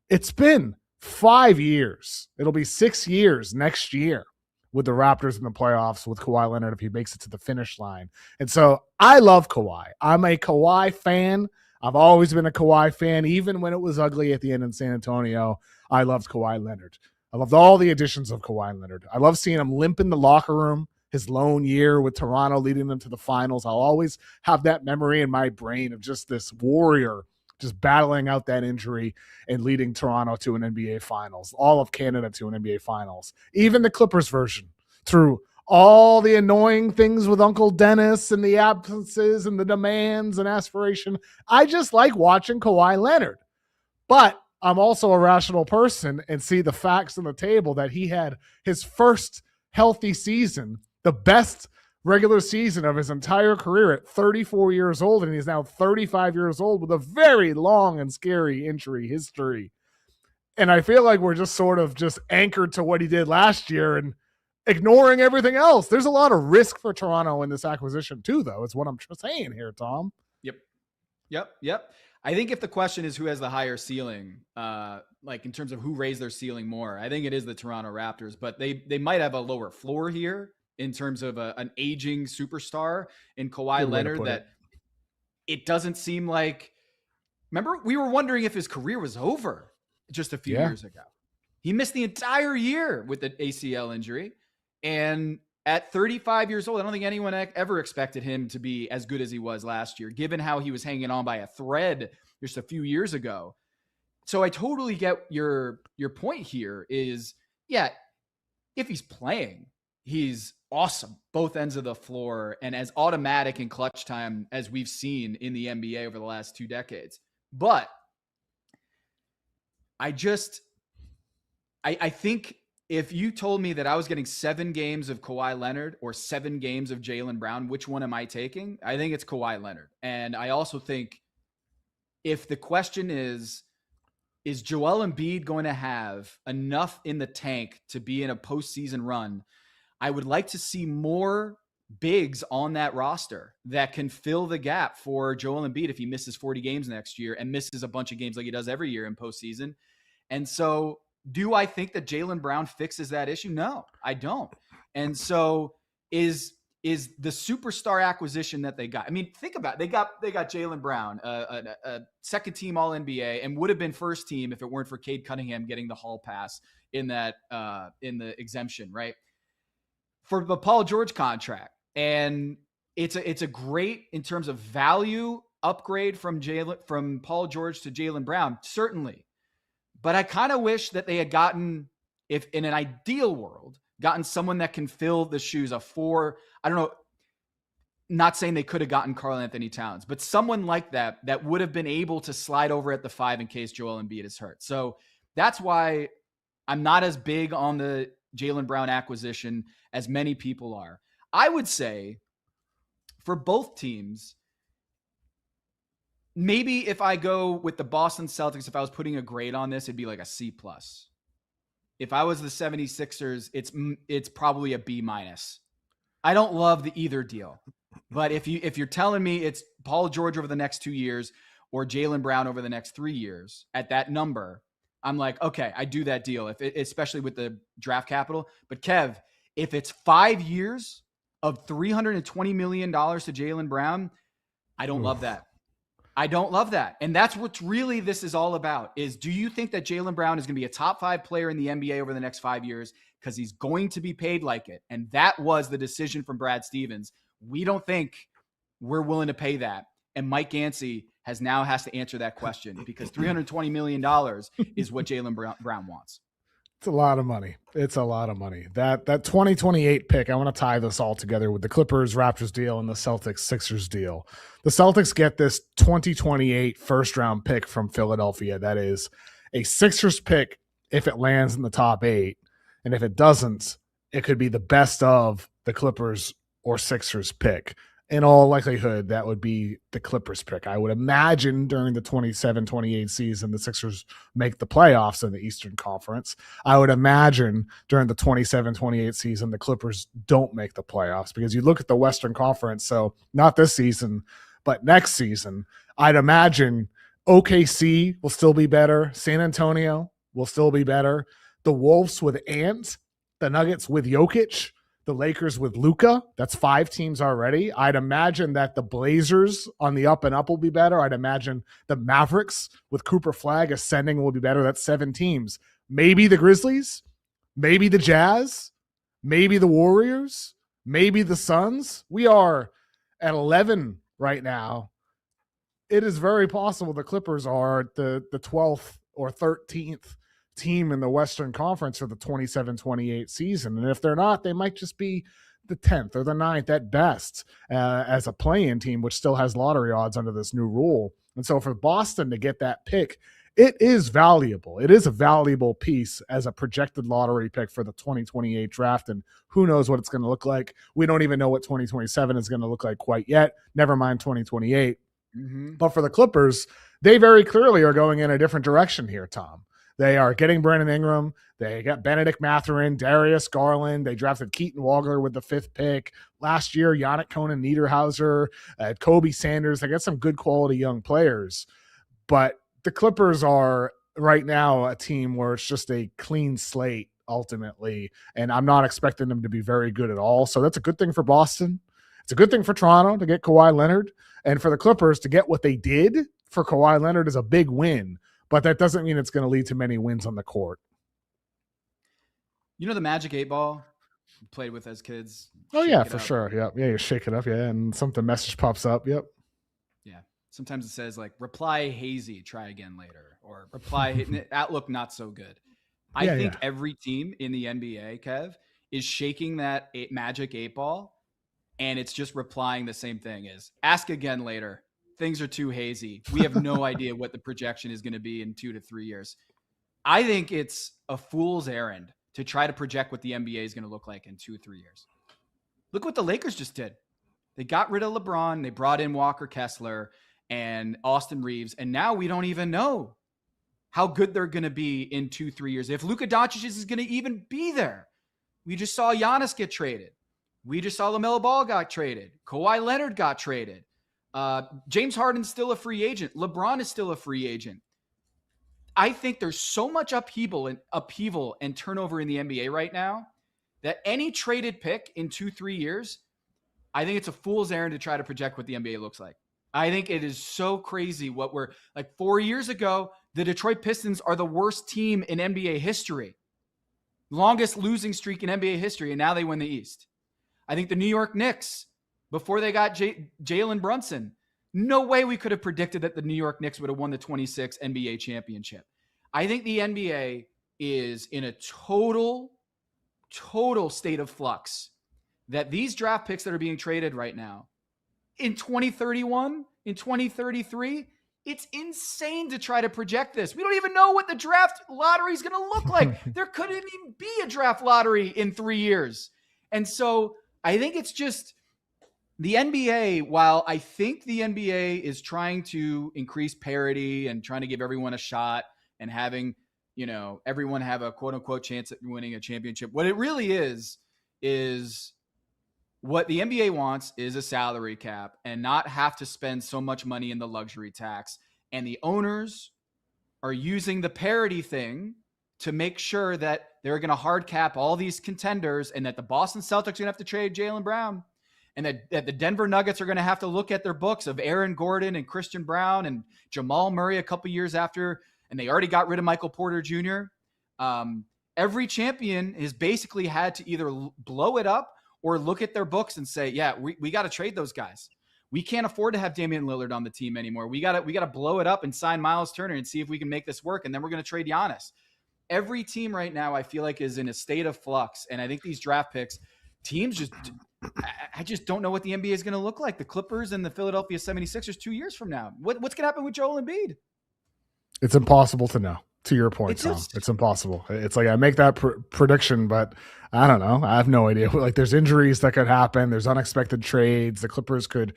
It's been 5 years. It'll be 6 years next year with the Raptors in the playoffs with Kawhi Leonard if he makes it to the finish line. And so I love Kawhi. I'm a Kawhi fan. I've always been a Kawhi fan, even when it was ugly at the end in San Antonio. I loved Kawhi Leonard. I loved all the additions of Kawhi Leonard. I love seeing him limp in the locker room, his lone year with Toronto leading them to the finals. I'll always have that memory in my brain of just this warrior just battling out that injury and leading Toronto to an NBA Finals, all of Canada to an NBA Finals, even the Clippers version, through all the annoying things with Uncle Dennis and the absences and the demands and aspiration. I just like watching Kawhi Leonard. But I'm also a rational person and see the facts on the table that he had his first healthy season, the best regular season of his entire career at 34 years old, and he's now 35 years old with a very long and scary injury history. And I feel like we're just sort of just anchored to what he did last year and ignoring everything else. There's a lot of risk for Toronto in this acquisition too, though. It's what I'm saying here, Tom. Yep. I think if the question is who has the higher ceiling, like in terms of who raised their ceiling more, I think it is the Toronto Raptors, but they might have a lower floor here in terms of an aging superstar in Kawhi Leonard that it doesn't seem like. Remember, we were wondering if his career was over just a few years ago. He missed the entire year with an ACL injury. And at 35 years old, I don't think anyone ever expected him to be as good as he was last year, given how he was hanging on by a thread just a few years ago. So I totally get your point here is, yeah, if he's playing, he's awesome, both ends of the floor, and as automatic in clutch time as we've seen in the NBA over the last 2 decades. But I think if you told me that I was getting 7 games of Kawhi Leonard or 7 games of Jaylen Brown, which one am I taking? I think it's Kawhi Leonard. And I also think if the question is Joel Embiid going to have enough in the tank to be in a postseason run? I would like to see more bigs on that roster that can fill the gap for Joel Embiid if he misses 40 games next year and misses a bunch of games like he does every year in postseason. And so do I think that Jaylen Brown fixes that issue? No, I don't. And so is is the superstar acquisition that they got. I mean, think about it. They got Jaylen Brown, a second team All NBA, and would have been first team if it weren't for Cade Cunningham getting the hall pass in that in the exemption, right? For the Paul George contract. And it's a great, in terms of value, upgrade from Paul George to Jaylen Brown, certainly. But I kind of wish that they had gotten, if in an ideal world, gotten someone that can fill the shoes of 4. I don't know, not saying they could have gotten Karl Anthony Towns, but someone like that would have been able to slide over at the 5 in case Joel Embiid is hurt. So that's why I'm not as big on the Jaylen Brown acquisition as many people are. I would say for both teams, maybe if I go with the Boston Celtics, if I was putting a grade on this, it'd be like a C+. If I was the 76ers, it's probably a B-. I don't love the either deal. But if you're telling me it's Paul George over the next 2 years or Jaylen Brown over the next 3 years at that number, I'm like, okay, I do that deal, especially with the draft capital. But Kev, if it's 5 years of $320 million to Jaylen Brown, I don't love that. I don't love that. And that's what really this is all about, is do you think that Jaylen Brown is going to be a top 5 player in the NBA over the next 5 years? Because he's going to be paid like it. And that was the decision from Brad Stevens. We don't think we're willing to pay that. And Mike Yancey has to answer that question, because $320 million is what Jaylen Brown wants. It's a lot of money. It's a lot of money. That 2028 pick, I want to tie this all together with the Clippers-Raptors deal and the Celtics-Sixers deal. The Celtics get this 2028 first-round pick from Philadelphia. That is a Sixers pick if it lands in the top 8. And if it doesn't, it could be the best of the Clippers or Sixers pick. In all likelihood, that would be the Clippers pick. I would imagine during the 27-28 season, the Sixers make the playoffs in the Eastern Conference. I would imagine during the 27-28 season, the Clippers don't make the playoffs, because you look at the Western Conference, so not this season, but next season, I'd imagine OKC will still be better. San Antonio will still be better. The Wolves with Ant, the Nuggets with Jokic, the Lakers with Luka. That's 5 teams already. I'd imagine that the Blazers on the up and up will be better. I'd imagine the Mavericks with Cooper Flag ascending will be better. That's 7 teams. Maybe the Grizzlies, maybe the Jazz, maybe the Warriors, maybe the Suns. We are at 11 right now. It is very possible the Clippers are the 12th or 13th team in the Western Conference for the 27-28 season. And if they're not, they might just be the 10th or the 9th at best as a play-in team, which still has lottery odds under this new rule. And so for Boston to get that pick, it is valuable. It is a valuable piece as a projected lottery pick for the 2028 draft. And who knows what it's going to look like. We don't even know what 2027 is going to look like quite yet. Never mind 2028. Mm-hmm. But for the Clippers, they very clearly are going in a different direction here, Tom. They are getting Brandon Ingram. They got Benedict Mathurin, Darius Garland. They drafted Keaton Wagler with the 5th pick. Last year, Yannick Conan Niederhauser, Kobe Sanders. They got some good quality young players. But the Clippers are right now a team where it's just a clean slate ultimately, and I'm not expecting them to be very good at all. So that's a good thing for Boston. It's a good thing for Toronto to get Kawhi Leonard. And for the Clippers to get what they did for Kawhi Leonard is a big win. But that doesn't mean it's going to lead to many wins on the court. You know the Magic 8 ball we played with as kids? Oh, yeah, for sure. Yep. Yeah, you shake it up, yeah, and something message pops up. Yep. Yeah. Sometimes it says, like, reply hazy, try again later. Or reply outlook not so good. I think every team in the NBA, Kev, is shaking that Magic 8 ball, and it's just replying the same thing as ask again later. Things are too hazy. We have no idea what the projection is going to be in 2 to 3 years. I think it's a fool's errand to try to project what the NBA is going to look like in 2 or 3 years. Look what the Lakers just did. They got rid of LeBron. They brought in Walker Kessler and Austin Reeves. And now we don't even know how good they're going to be in 2-3 years. If Luka Doncic is going to even be there. We just saw Giannis get traded. We just saw LaMelo Ball got traded. Kawhi Leonard got traded. James Harden's still a free agent. LeBron is still a free agent. I think there's so much upheaval and turnover in the NBA right now that any traded pick in 2-3 years I think it's a fool's errand to try to project what the NBA looks like. I think it is so crazy what we're like 4 years ago, the Detroit Pistons are the worst team in NBA history. Longest losing streak in NBA history, and now they win the East. I think the New York Knicks, before they got Jalen Brunson, no way we could have predicted that the New York Knicks would have won the 26 NBA championship. I think the NBA is in a total state of flux, that these draft picks that are being traded right now in 2031, in 2033, it's insane to try to project this. We don't even know what the draft lottery is going to look like. There couldn't even be a draft lottery in 3 years. And so I think it's just the NBA, while I think the NBA is trying to increase parity and trying to give everyone a shot and having, everyone have a quote unquote chance at winning a championship. What it really is what the NBA wants is a salary cap and not have to spend so much money in the luxury tax. And the owners are using the parity thing to make sure that they're going to hard cap all these contenders, and that the Boston Celtics are going to have to trade Jaylen Brown, and that the Denver Nuggets are going to have to look at their books of Aaron Gordon and Christian Brown and Jamal Murray a couple years after, and they already got rid of Michael Porter Jr. Every champion has basically had to either blow it up or look at their books and say, yeah, we got to trade those guys. We can't afford to have Damian Lillard on the team anymore. We got to blow it up and sign Miles Turner and see if we can make this work. And then we're going to trade Giannis. Every team right now, I feel like, is in a state of flux. And I think these draft picks, I just don't know what the NBA is going to look like. The Clippers and the Philadelphia 76ers 2 years from now. What's going to happen with Joel Embiid? It's impossible to know. To your point, Tom, it's impossible. It's like I make that prediction, but I don't know. I have no idea. Like, there's injuries that could happen. There's unexpected trades. The Clippers could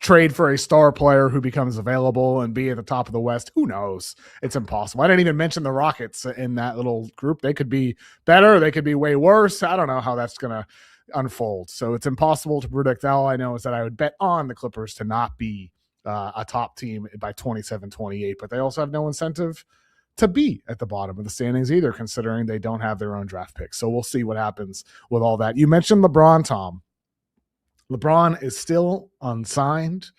trade for a star player who becomes available and be at the top of the West. Who knows? It's impossible. I didn't even mention the Rockets in that little group. They could be better. They could be way worse. I don't know how that's going to unfold. So it's impossible to predict. All I know is that I would bet on the Clippers to not be a top team by 27, 28, but they also have no incentive to be at the bottom of the standings either, considering they don't have their own draft picks. So we'll see what happens with all that. You mentioned LeBron, Tom. LeBron is still unsigned.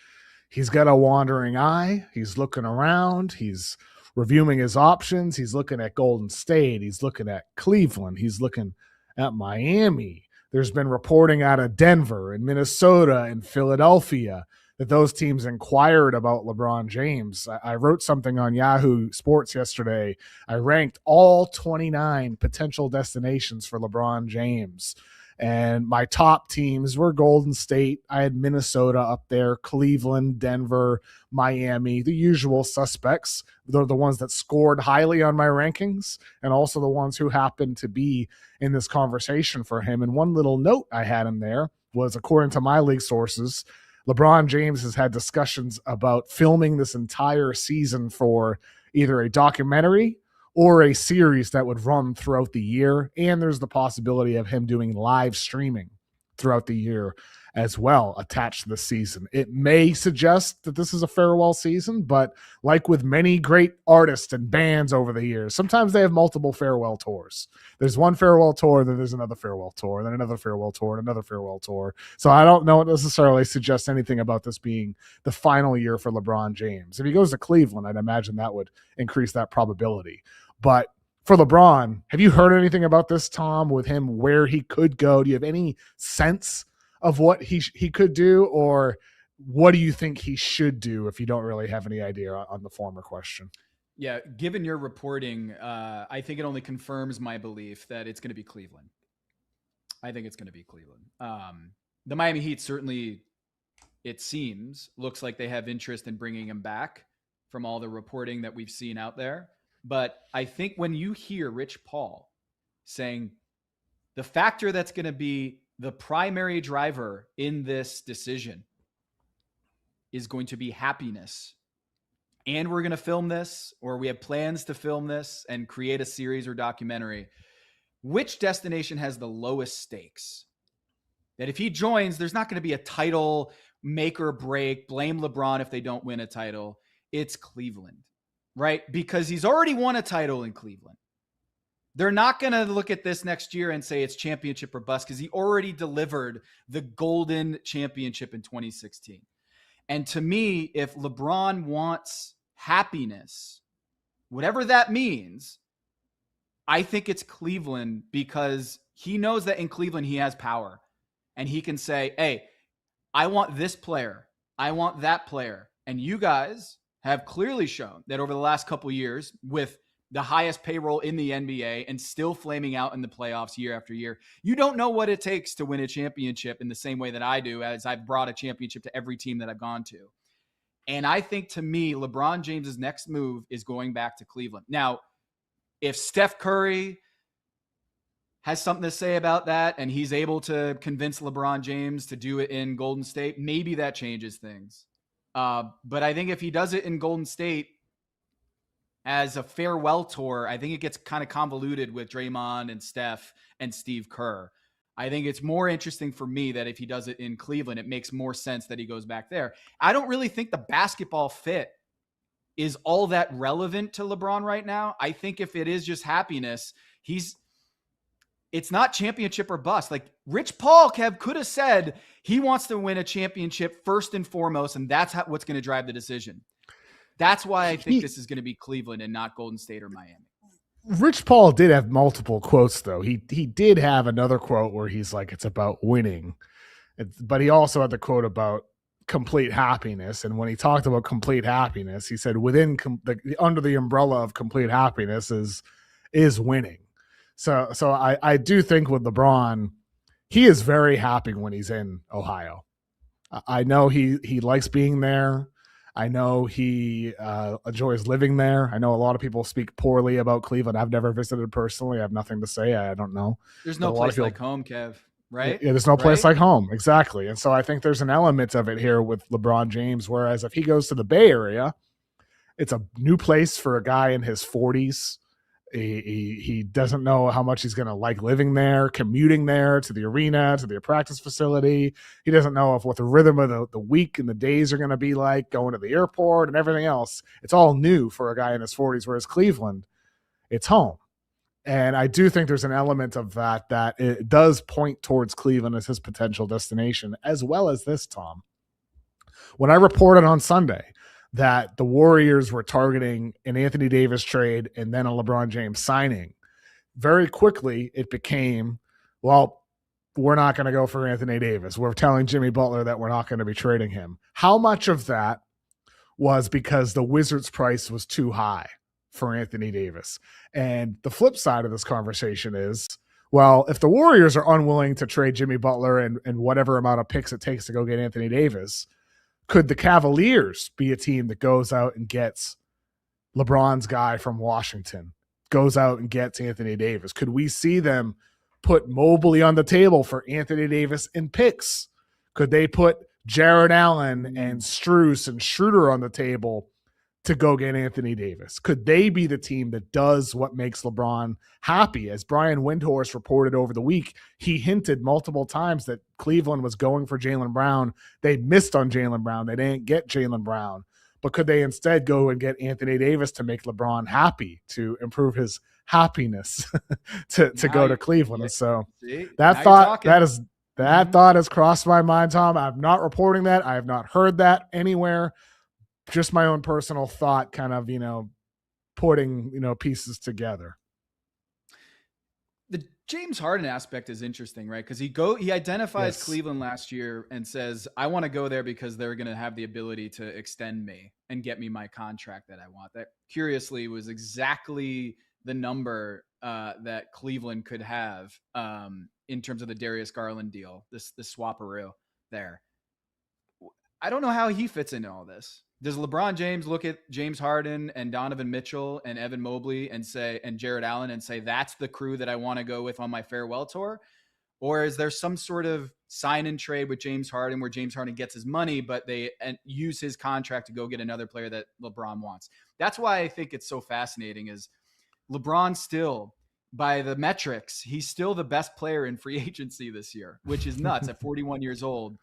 He's got a wandering eye. He's looking around. He's reviewing his options. He's looking at Golden State. He's looking at Cleveland. He's looking at Miami. There's been reporting out of Denver and Minnesota and Philadelphia that those teams inquired about LeBron James. I wrote something on Yahoo Sports yesterday. I ranked all 29 potential destinations for LeBron James. And my top teams were Golden State. I had Minnesota up there, Cleveland, Denver, Miami, the usual suspects. They're the ones that scored highly on my rankings, and also the ones who happened to be in this conversation for him. And one little note I had in there was, according to my league sources, LeBron James has had discussions about filming this entire season for either a documentary or a series that would run throughout the year. And there's the possibility of him doing live streaming throughout the year as well, attached to the season. It may suggest that this is a farewell season, but like with many great artists and bands over the years, sometimes they have multiple farewell tours. There's one farewell tour, then there's another farewell tour, then another farewell tour, and another farewell tour. So I don't know, it necessarily suggests anything about this being the final year for LeBron James. If he goes to Cleveland, I'd imagine that would increase that probability. But for LeBron, have you heard anything about this, Tom, with him, where he could go? Do you have any sense of what he could do, or what do you think he should do if you don't really have any idea on the former question? Yeah, given your reporting, I think it only confirms my belief that it's going to be Cleveland. I think it's going to be Cleveland. The Miami Heat certainly, it seems, looks like they have interest in bringing him back from all the reporting that we've seen out there. But I think when you hear Rich Paul saying the factor that's going to be the primary driver in this decision is going to be happiness, and we're going to film this, or we have plans to film this and create a series or documentary, which destination has the lowest stakes? That if he joins, there's not going to be a title make or break, blame LeBron if they don't win a title. It's Cleveland, right? Because he's already won a title in Cleveland. They're not going to look at this next year and say it's championship or bust because he already delivered the golden championship in 2016. And to me, if LeBron wants happiness, whatever that means, I think it's Cleveland, because he knows that in Cleveland he has power and he can say, hey, I want this player. I want that player. And you guys have clearly shown that over the last couple of years, with the highest payroll in the NBA and still flaming out in the playoffs year after year, you don't know what it takes to win a championship in the same way that I do, as I've brought a championship to every team that I've gone to. And I think, to me, LeBron James's next move is going back to Cleveland. Now, if Steph Curry has something to say about that and he's able to convince LeBron James to do it in Golden State, maybe that changes things. But I think if he does it in Golden State as a farewell tour, I think it gets kind of convoluted with Draymond and Steph and Steve Kerr. I think it's more interesting for me that if he does it in Cleveland, it makes more sense that he goes back there. I don't really think the basketball fit is all that relevant to LeBron right now. I think if it is just happiness, it's not championship or bust. Like Rich Paul, Kev, could have said he wants to win a championship first and foremost, and that's what's going to drive the decision. That's why I think this is going to be Cleveland and not Golden State or Miami. Rich Paul did have multiple quotes, though. He did have another quote where he's like, it's about winning. But he also had the quote about complete happiness. And when he talked about complete happiness, he said under the umbrella of complete happiness is winning. So I do think with LeBron, he is very happy when he's in Ohio. I know he likes being there. I know he enjoys living there. I know a lot of people speak poorly about Cleveland. I've never visited personally. I have nothing to say. I don't know. There's no place like home, Kev, right? Yeah, there's no place like home. Exactly. And so I think there's an element of it here with LeBron James, whereas if he goes to the Bay Area, it's a new place for a guy in his 40s. He doesn't know how much he's going to like living there, commuting there to the arena, to the practice facility. He doesn't know what the rhythm of the week and the days are going to be like, going to the airport and everything else. It's all new for a guy in his 40s, whereas Cleveland, it's home. And I do think there's an element of that it does point towards Cleveland as his potential destination, as well as this, Tom. When I reported on Sunday that the Warriors were targeting an Anthony Davis trade and then a LeBron James signing, very quickly it became, well, we're not going to go for Anthony Davis. We're telling Jimmy Butler that we're not going to be trading him. How much of that was because the Wizards' price was too high for Anthony Davis? And the flip side of this conversation is, well, if the Warriors are unwilling to trade Jimmy Butler and whatever amount of picks it takes to go get Anthony Davis, could the Cavaliers be a team that goes out and gets LeBron's guy from Washington, goes out and gets Anthony Davis? Could we see them put Mobley on the table for Anthony Davis and picks? Could they put Jared Allen and Strus and Schroeder on the table to go get Anthony Davis? Could they be the team that does what makes LeBron happy? As Brian Windhorst reported over the week, he hinted multiple times that Cleveland was going for Jaylen Brown. They missed on Jaylen Brown. They didn't get Jaylen Brown. But could they instead go and get Anthony Davis to make LeBron happy, to improve his happiness to go to Cleveland? And so that thought has crossed my mind, Tom. I'm not reporting that. I have not heard that anywhere. Just my own personal thought, kind of, putting, pieces together. The James Harden aspect is interesting, right? Because he identifies Yes. Cleveland last year and says, I want to go there because they're going to have the ability to extend me and get me my contract that I want. That, curiously, was exactly the number that Cleveland could have in terms of the Darius Garland deal, this swapperoo there. I don't know how he fits into all this. Does LeBron James look at James Harden and Donovan Mitchell and Evan Mobley and Jared Allen and say, that's the crew that I want to go with on my farewell tour? Or is there some sort of sign and trade with James Harden where James Harden gets his money, but they use his contract to go get another player that LeBron wants? That's why I think it's so fascinating, is LeBron still, by the metrics, he's still the best player in free agency this year, which is nuts at 41 years old.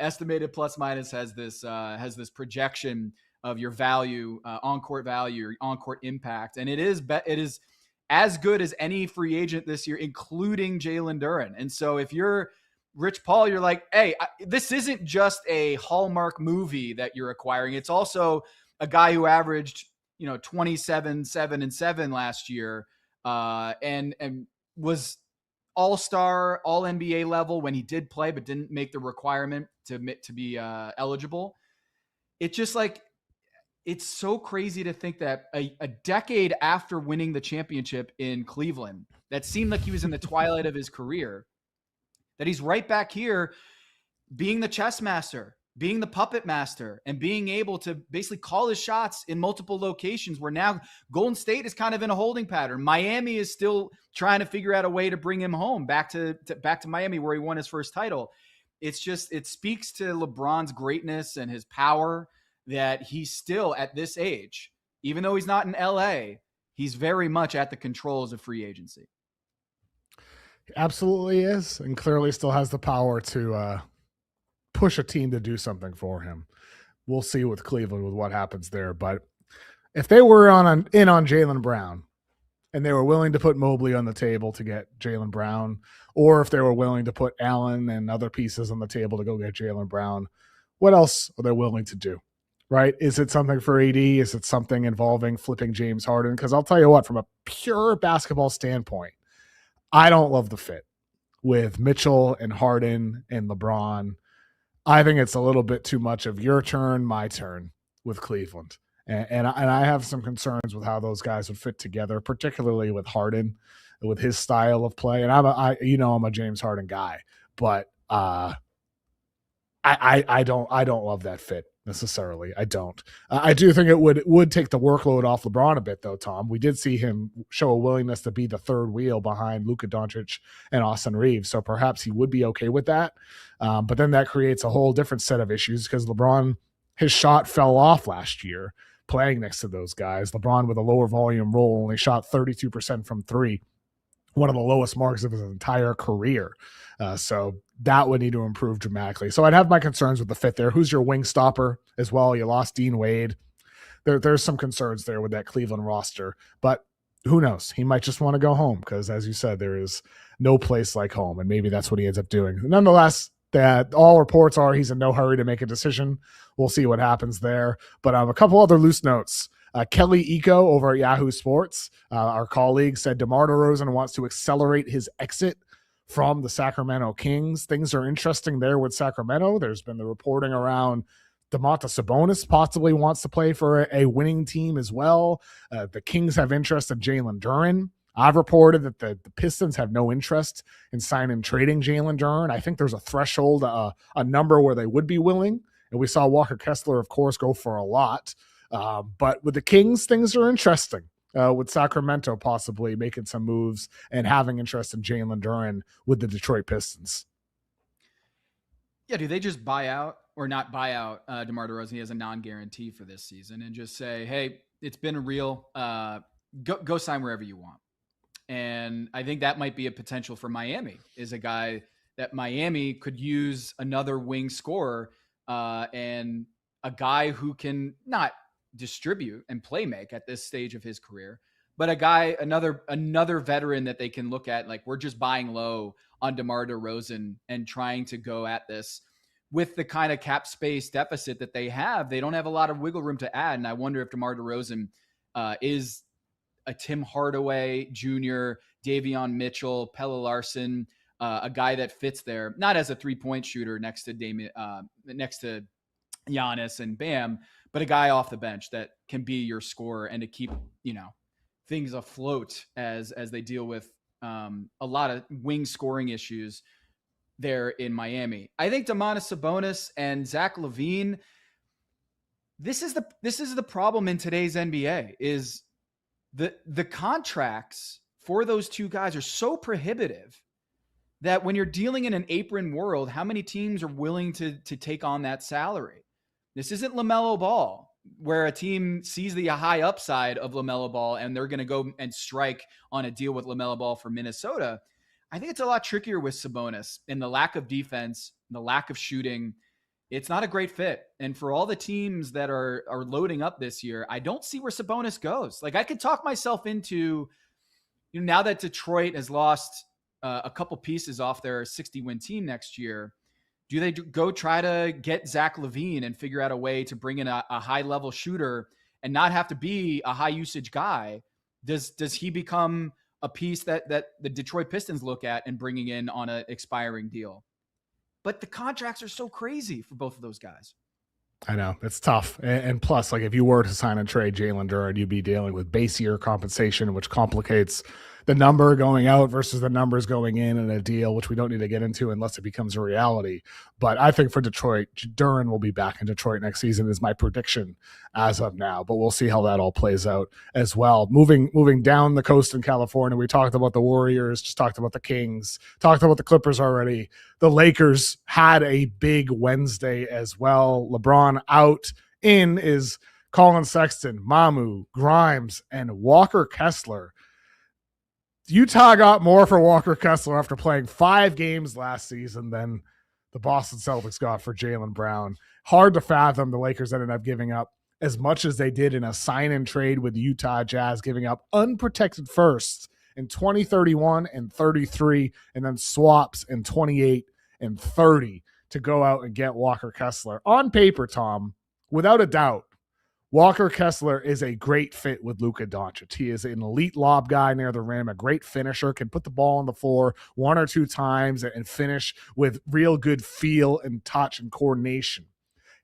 Estimated plus minus has this projection of your value, on-court value, or on-court impact. And it is as good as any free agent this year, including Jalen Duren. And so if you're Rich Paul, you're like, hey, this isn't just a Hallmark movie that you're acquiring. It's also a guy who averaged, 27, 7, and 7 last year, and was all-star, all NBA level when he did play, but didn't make the requirement to be eligible. It's just like, it's so crazy to think that a decade after winning the championship in Cleveland, that seemed like he was in the twilight of his career, that he's right back here being the chess master, being the puppet master, and being able to basically call his shots in multiple locations, where now Golden State is kind of in a holding pattern. Miami is still trying to figure out a way to bring him home back to Miami, where he won his first title. It's just, it speaks to LeBron's greatness and his power that he's still at this age, even though he's not in LA, he's very much at the controls of free agency. Absolutely is, and clearly still has the power to push a team to do something for him. We'll see with Cleveland with what happens there. But if they were in on Jaylen Brown, and they were willing to put Mobley on the table to get Jaylen Brown, or if they were willing to put Allen and other pieces on the table to go get Jaylen Brown, what else are they willing to do? Right? Is it something for AD? Is it something involving flipping James Harden? Because I'll tell you what, from a pure basketball standpoint, I don't love the fit with Mitchell and Harden and LeBron. I think it's a little bit too much of your turn, my turn with Cleveland. And I have some concerns with how those guys would fit together, particularly with Harden, with his style of play. And I'm a James Harden guy, but I don't love that fit necessarily. I don't. I do think it would take the workload off LeBron a bit, though, Tom. We did see him show a willingness to be the third wheel behind Luka Doncic and Austin Reeves, so perhaps he would be okay with that. But then that creates a whole different set of issues because LeBron, his shot fell off last year playing next to those guys. LeBron, with a lower volume role, only shot 32% from three, one of the lowest marks of his entire career. So that would need to improve dramatically. So I'd have my concerns with the fit there. Who's your wing stopper as well? You lost Dean Wade. There's some concerns there with that Cleveland roster, but who knows? He might just want to go home because, as you said, there is no place like home, and maybe that's what he ends up doing. Nonetheless, that all reports are he's in no hurry to make a decision. We'll see what happens there. But a couple other loose notes. Kelly Eco over at Yahoo Sports, our colleague, said DeMar DeRozan wants to accelerate his exit from the Sacramento Kings. Things are interesting there with Sacramento. There's been the reporting around Domantas Sabonis possibly wants to play for a winning team as well. The Kings have interest in Jalen Duren. I've reported that the Pistons have no interest in signing and trading Jalen Duren. I think there's a threshold, a number where they would be willing. And we saw Walker Kessler, of course, go for a lot. But with the Kings, things are interesting. With Sacramento possibly making some moves and having interest in Jalen Duren with the Detroit Pistons. Yeah, do they just buy out or not buy out DeMar DeRozan? He has a non-guarantee for this season and just say, hey, it's been real. Go sign wherever you want. And I think that might be a potential for Miami, is a guy that Miami could use, another wing scorer, and a guy who can not distribute and play make at this stage of his career, but a guy, another veteran that they can look at, like, we're just buying low on DeMar DeRozan and trying to go at this with the kind of cap space deficit that they have. They don't have a lot of wiggle room to add. And I wonder if DeMar DeRozan is a Tim Hardaway Jr., Davion Mitchell, Pelle Larsson, a guy that fits there, not as a 3-point shooter next to Giannis and Bam, but a guy off the bench that can be your scorer and to keep, things afloat as they deal with a lot of wing scoring issues there in Miami. I think Domantas Sabonis and Zach LaVine, this is the problem in today's NBA, is the contracts for those two guys are so prohibitive that when you're dealing in an apron world, how many teams are willing to take on that salary? This isn't LaMelo Ball, where a team sees the high upside of LaMelo Ball and they're going to go and strike on a deal with LaMelo Ball for Minnesota. I think it's a lot trickier with Sabonis, and the lack of defense, the lack of shooting. It's not a great fit. And for all the teams that are loading up this year, I don't see where Sabonis goes. Like, I could talk myself into now that Detroit has lost a couple pieces off their 60-win team next year, do they go try to get Zach LaVine and figure out a way to bring in a high-level shooter and not have to be a high-usage guy? Does he become a piece that the Detroit Pistons look at and bringing in on an expiring deal? But the contracts are so crazy for both of those guys. I know it's tough. And plus, like if you were to sign and trade Jaylen Brown, you'd be dealing with base year compensation, which complicates the number going out versus the numbers going in a deal, which we don't need to get into unless it becomes a reality. But I think for Detroit, Duren will be back in Detroit next season is my prediction as of now. But we'll see how that all plays out as well. Moving down the coast in California, we talked about the Warriors, just talked about the Kings, talked about the Clippers already. The Lakers had a big Wednesday as well. LeBron out. In is Colin Sexton, Mamu, Grimes, and Walker Kessler. Utah got more for Walker Kessler after playing 5 games last season than the Boston Celtics got for Jaylen Brown. Hard to fathom the Lakers ended up giving up as much as they did in a sign-and trade with the Utah Jazz, giving up unprotected firsts in 2031 and 33, and then swaps in 28 and 30 to go out and get Walker Kessler. On paper, Tom, without a doubt, Walker Kessler is a great fit with Luka Doncic. He is an elite lob guy near the rim, a great finisher, can put the ball on the floor 1 or 2 times and finish with real good feel and touch and coordination.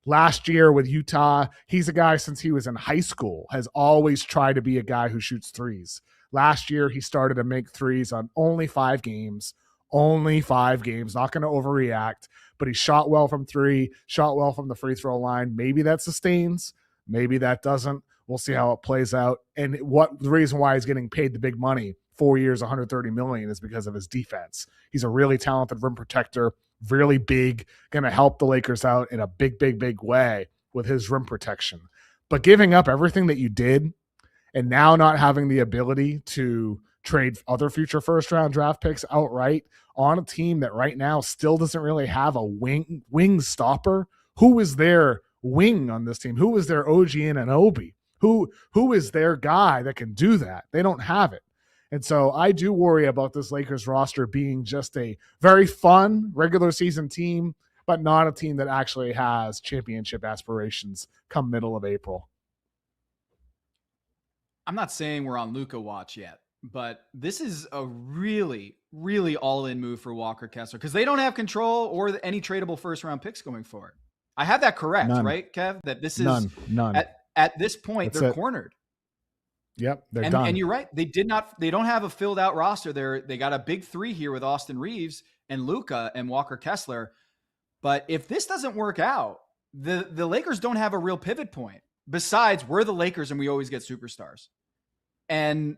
Last year with Utah, he's a guy since he was in high school, has always tried to be a guy who shoots threes. Last year, he started to make threes on only 5 games. Only 5 games, not going to overreact, but he shot well from 3, shot well from the free throw line. Maybe that sustains. Maybe that doesn't. We'll see how it plays out. And the reason why he's getting paid the big money, 4 years, $130 million, is because of his defense. He's a really talented rim protector, really big, going to help the Lakers out in a big, big, big way with his rim protection. But giving up everything that you did and now not having the ability to trade other future first-round draft picks outright on a team that right now still doesn't really have a wing stopper. Who is their wing on this team? Who is their OG Anunoby? Who is their guy that can do that? They don't have it. And so I do worry about this Lakers roster being just a very fun regular season team, but not a team that actually has championship aspirations come middle of April. I'm not saying we're on Luka watch yet, but this is a really, really all-in move for Walker Kessler because they don't have control or any tradable first-round picks going forward. I have that correct, right, Kev? That this is none. At this point, they're cornered. Yep, they're done. And you're right. They don't have a filled out roster. They got a big 3 here with Austin Reeves and Luka and Walker Kessler. But if this doesn't work out, the Lakers don't have a real pivot point. Besides, we're the Lakers and we always get superstars. And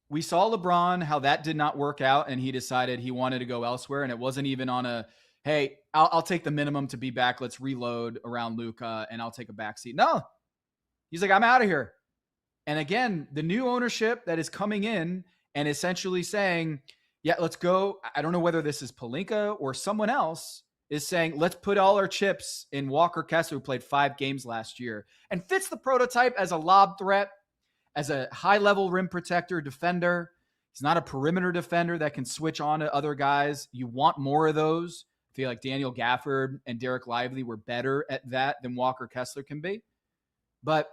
we saw LeBron, how that did not work out, and he decided he wanted to go elsewhere. And it wasn't even on a, hey, I'll take the minimum to be back. Let's reload around Luka and I'll take a backseat. No, he's like, I'm out of here. And again, the new ownership that is coming in and essentially saying, yeah, let's go. I don't know whether this is Pelinka or someone else is saying, let's put all our chips in Walker Kessler, who played 5 games last year and fits the prototype as a lob threat, as a high-level rim protector, defender. He's not a perimeter defender that can switch on to other guys. You want more of those. I feel like Daniel Gafford and Derek Lively were better at that than Walker Kessler can be. But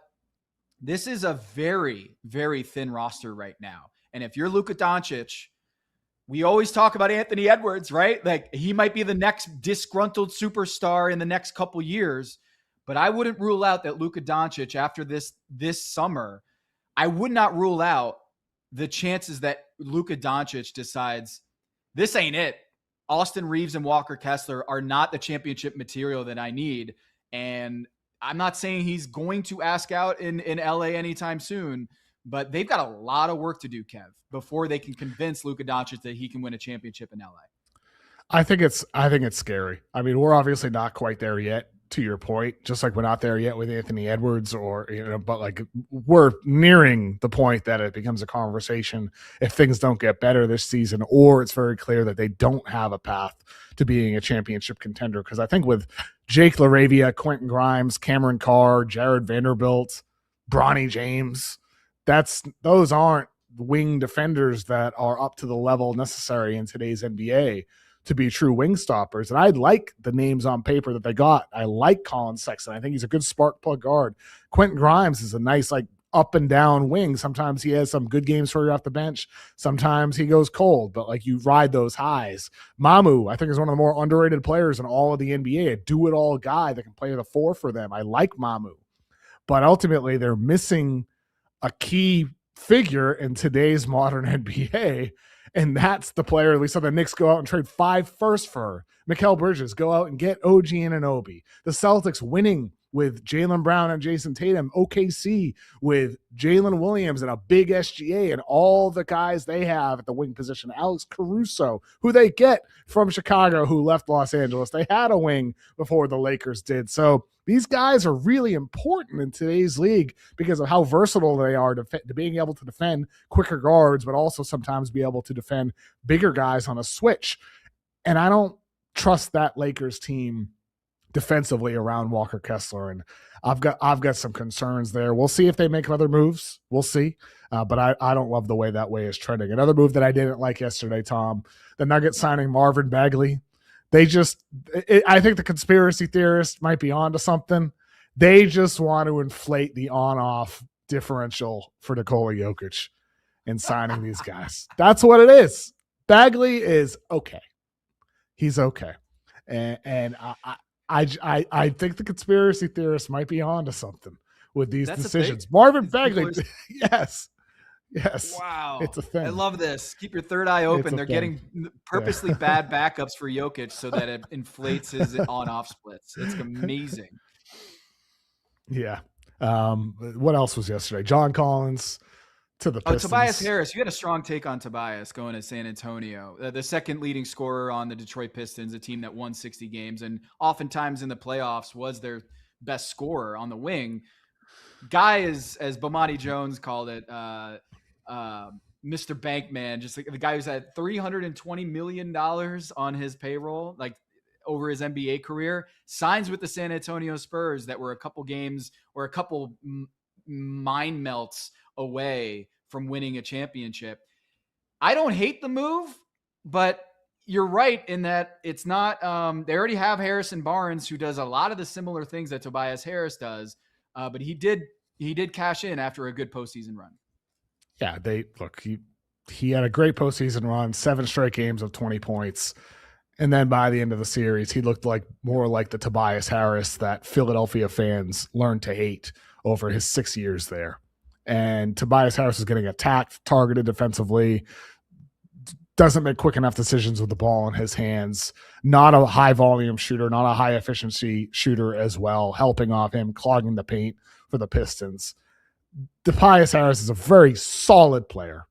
this is a very, very thin roster right now. And if you're Luka Doncic, we always talk about Anthony Edwards, right? Like he might be the next disgruntled superstar in the next couple years. But I wouldn't rule out that Luka Doncic after this summer, I would not rule out the chances that Luka Doncic decides this ain't it. Austin Reeves and Walker Kessler are not the championship material that I need. And I'm not saying he's going to ask out in LA anytime soon, but they've got a lot of work to do, Kev, before they can convince Luka Doncic that he can win a championship in LA. I think it's scary. I mean, we're obviously not quite there yet, to your point, just like we're not there yet with Anthony Edwards but like we're nearing the point that it becomes a conversation if things don't get better this season, or it's very clear that they don't have a path to being a championship contender. Because I think with Jake LaRavia, Quentin Grimes, Cameron Carr, Jared Vanderbilt, Bronny James, those aren't wing defenders that are up to the level necessary in today's NBA to be true wing stoppers. And I like the names on paper that they got. I like Colin Sexton. I think he's a good spark plug guard. Quentin Grimes is a nice, like, up and down wing. Sometimes he has some good games for you off the bench. Sometimes he goes cold, but like you ride those highs. Mamu, I think, is one of the more underrated players in all of the NBA, a do-it-all guy that can play the 4 for them. I like Mamu. But ultimately, they're missing a key figure in today's modern NBA, and that's the player. We saw the Knicks go out and trade 5 firsts for her. Mikal Bridges, go out and get OG Anunoby. The Celtics winning with Jaylen Brown and Jason Tatum. OKC with Jalen Williams and a big SGA and all the guys they have at the wing position. Alex Caruso, who they get from Chicago, who left Los Angeles. They had a wing before the Lakers did. So these guys are really important in today's league because of how versatile they are to being able to defend quicker guards, but also sometimes be able to defend bigger guys on a switch. And I don't trust that Lakers team defensively around Walker Kessler, and I've got some concerns there. We'll see if they make other moves. We'll see, but I don't love the way that way is trending. Another move that I didn't like yesterday, Tom, the Nuggets signing Marvin Bagley. I think the conspiracy theorists might be onto something. They just want to inflate the on-off differential for Nikola Jokic in signing these guys. That's what it is. Bagley is okay. He's okay, and I think the conspiracy theorists might be onto something with these decisions. Marvin Bagley, yes. Wow, it's a thing. I love this. Keep your third eye open. They're getting purposely bad backups for Jokic so that it inflates his on-off splits. It's amazing. Yeah. What else was yesterday? John Collins to the Pistons. Tobias Harris. You had a strong take on Tobias going to San Antonio, the second leading scorer on the Detroit Pistons, a team that won 60 games and oftentimes in the playoffs was their best scorer on the wing. Guy is, as Bomani Jones called it, Mr. Bankman, just like the guy who's had $320 million on his payroll, like over his NBA career, signs with the San Antonio Spurs that were a couple games or a couple mind melts away from winning a championship. I don't hate the move, but you're right in that it's not, they already have Harrison Barnes, who does a lot of the similar things that Tobias Harris does. But he did cash in after a good postseason run. Yeah, he had a great postseason run, 7 straight games of 20 points. And then by the end of the series, he looked like more like the Tobias Harris that Philadelphia fans learned to hate over his 6 years there. And Tobias Harris is getting attacked, targeted defensively, doesn't make quick enough decisions with the ball in his hands, not a high volume shooter, not a high efficiency shooter as well, helping off him, clogging the paint for the Pistons. Tobias Harris is a very solid player,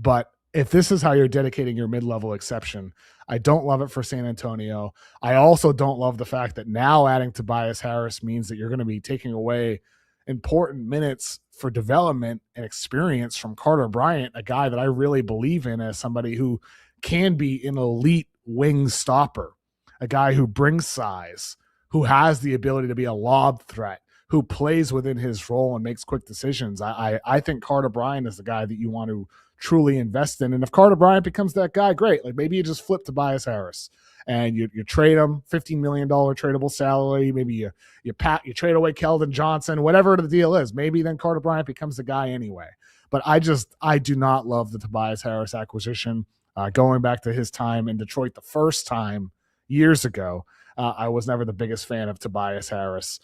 but if this is how you're dedicating your mid-level exception, I don't love it for San Antonio. I also don't love the fact that now adding Tobias Harris means that you're going to be taking away important minutes for development and experience from Carter Bryant, a guy that I really believe in as somebody who can be an elite wing stopper, a guy who brings size, who has the ability to be a lob threat, who plays within his role and makes quick decisions. I think Carter Bryant is the guy that you want to truly invest in. And if Carter Bryant becomes that guy, great. Like maybe you just flip Tobias Harris and you trade him, $15 million tradable salary. Maybe you trade away Keldon Johnson, whatever the deal is. Maybe then Carter Bryant becomes the guy anyway. But I do not love the Tobias Harris acquisition. Going back to his time in Detroit the first time years ago, I was never the biggest fan of Tobias Harris.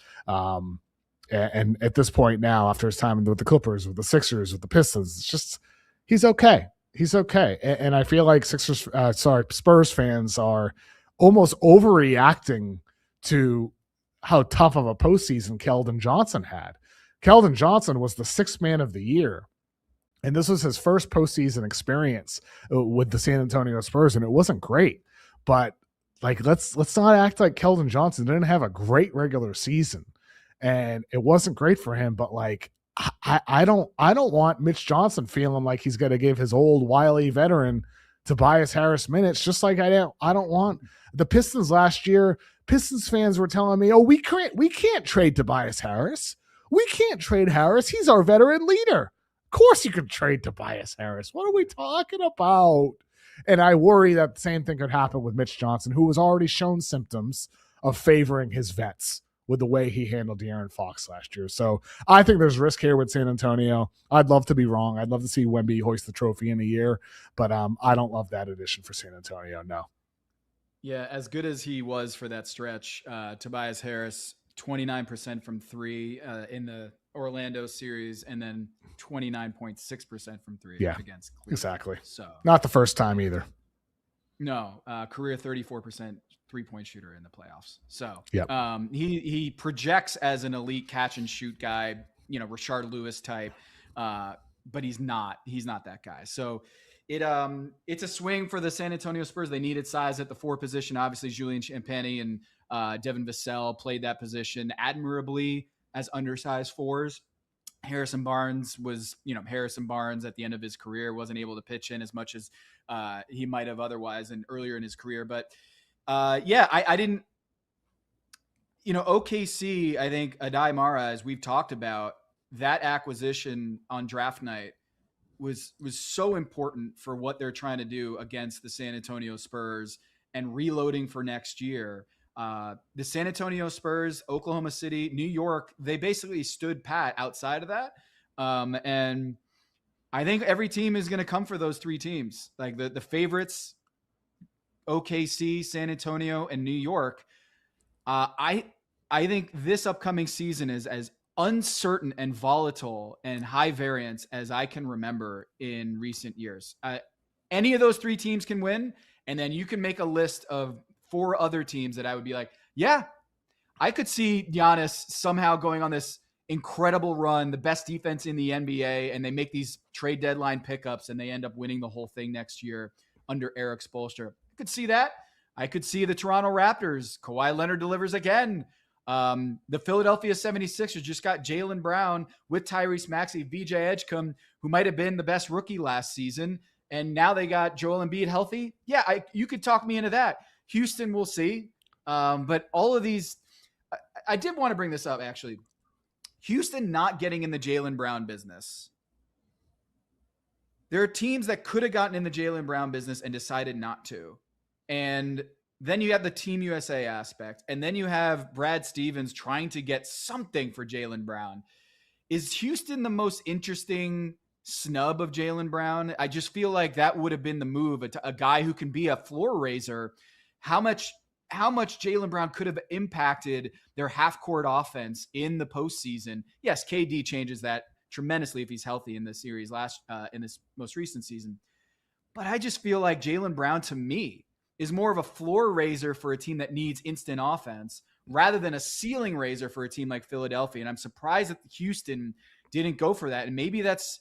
And at this point now, after his time with the Clippers, with the Sixers, with the Pistons, it's just he's okay. He's okay. And I feel like Spurs fans are almost overreacting to how tough of a postseason Keldon Johnson had. Keldon Johnson was the 6th man of the year. And this was his first postseason experience with the San Antonio Spurs, and it wasn't great. But like, let's not act like Keldon Johnson didn't have a great regular season, and it wasn't great for him. But like, I don't want Mitch Johnson feeling like he's going to give his old wily veteran Tobias Harris minutes. Just like I don't want the Pistons last year. Pistons fans were telling me, "Oh, we can't trade Tobias Harris. We can't trade Harris. He's our veteran leader." Of course you could trade Tobias Harris. What are we talking about? And I worry that the same thing could happen with Mitch Johnson, who has already shown symptoms of favoring his vets with the way he handled De'Aaron Fox last year. So I think there's risk here with San Antonio. I'd love to be wrong. I'd love to see Wemby hoist the trophy in a year, but I don't love that addition for San Antonio, no. Yeah, as good as he was for that stretch, Tobias Harris, 29% from three in the Orlando series, and then 29.6% from three against Cleveland. Exactly. So not the first time either. No, career 34% three-point shooter in the playoffs. So yep. He projects as an elite catch and shoot guy, Rashard Lewis type, but he's not that guy. So it's a swing for the San Antonio Spurs. They needed size at the 4 position. Obviously, Julian Champagnie and Devin Vassell played that position admirably as undersized 4s. Harrison Barnes was, Harrison Barnes at the end of his career wasn't able to pitch in as much as he might have otherwise and earlier in his career. But I didn't, OKC, I think Adai Mara, as we've talked about, that acquisition on draft night was so important for what they're trying to do against the San Antonio Spurs and reloading for next year. The San Antonio Spurs, Oklahoma City, New York, they basically stood pat outside of that. And I think every team is going to come for those 3 teams. Like the favorites, OKC, San Antonio, and New York. I think this upcoming season is as uncertain and volatile and high variance as I can remember in recent years. Any of those 3 teams can win, and then you can make a list of 4 other teams that I would be like, yeah, I could see Giannis somehow going on this incredible run, the best defense in the NBA, and they make these trade deadline pickups and they end up winning the whole thing next year under Eric Spoelstra. I could see that. I could see the Toronto Raptors. Kawhi Leonard delivers again. The Philadelphia 76ers just got Jaylen Brown with Tyrese Maxey, VJ Edgecombe, who might have been the best rookie last season. And now they got Joel Embiid healthy. Yeah, you could talk me into that. Houston, we'll see. But all of these, I did want to bring this up, actually. Houston not getting in the Jaylen Brown business. There are teams that could have gotten in the Jaylen Brown business and decided not to. And then you have the Team USA aspect. And then you have Brad Stevens trying to get something for Jaylen Brown. Is Houston the most interesting snub of Jaylen Brown? I just feel like that would have been the move. A guy who can be a floor raiser. How much Jaylen Brown could have impacted their half-court offense in the postseason. Yes, KD changes that tremendously if he's healthy in this series in this most recent season. But I just feel like Jaylen Brown, to me, is more of a floor raiser for a team that needs instant offense rather than a ceiling raiser for a team like Philadelphia. And I'm surprised that Houston didn't go for that. And maybe that's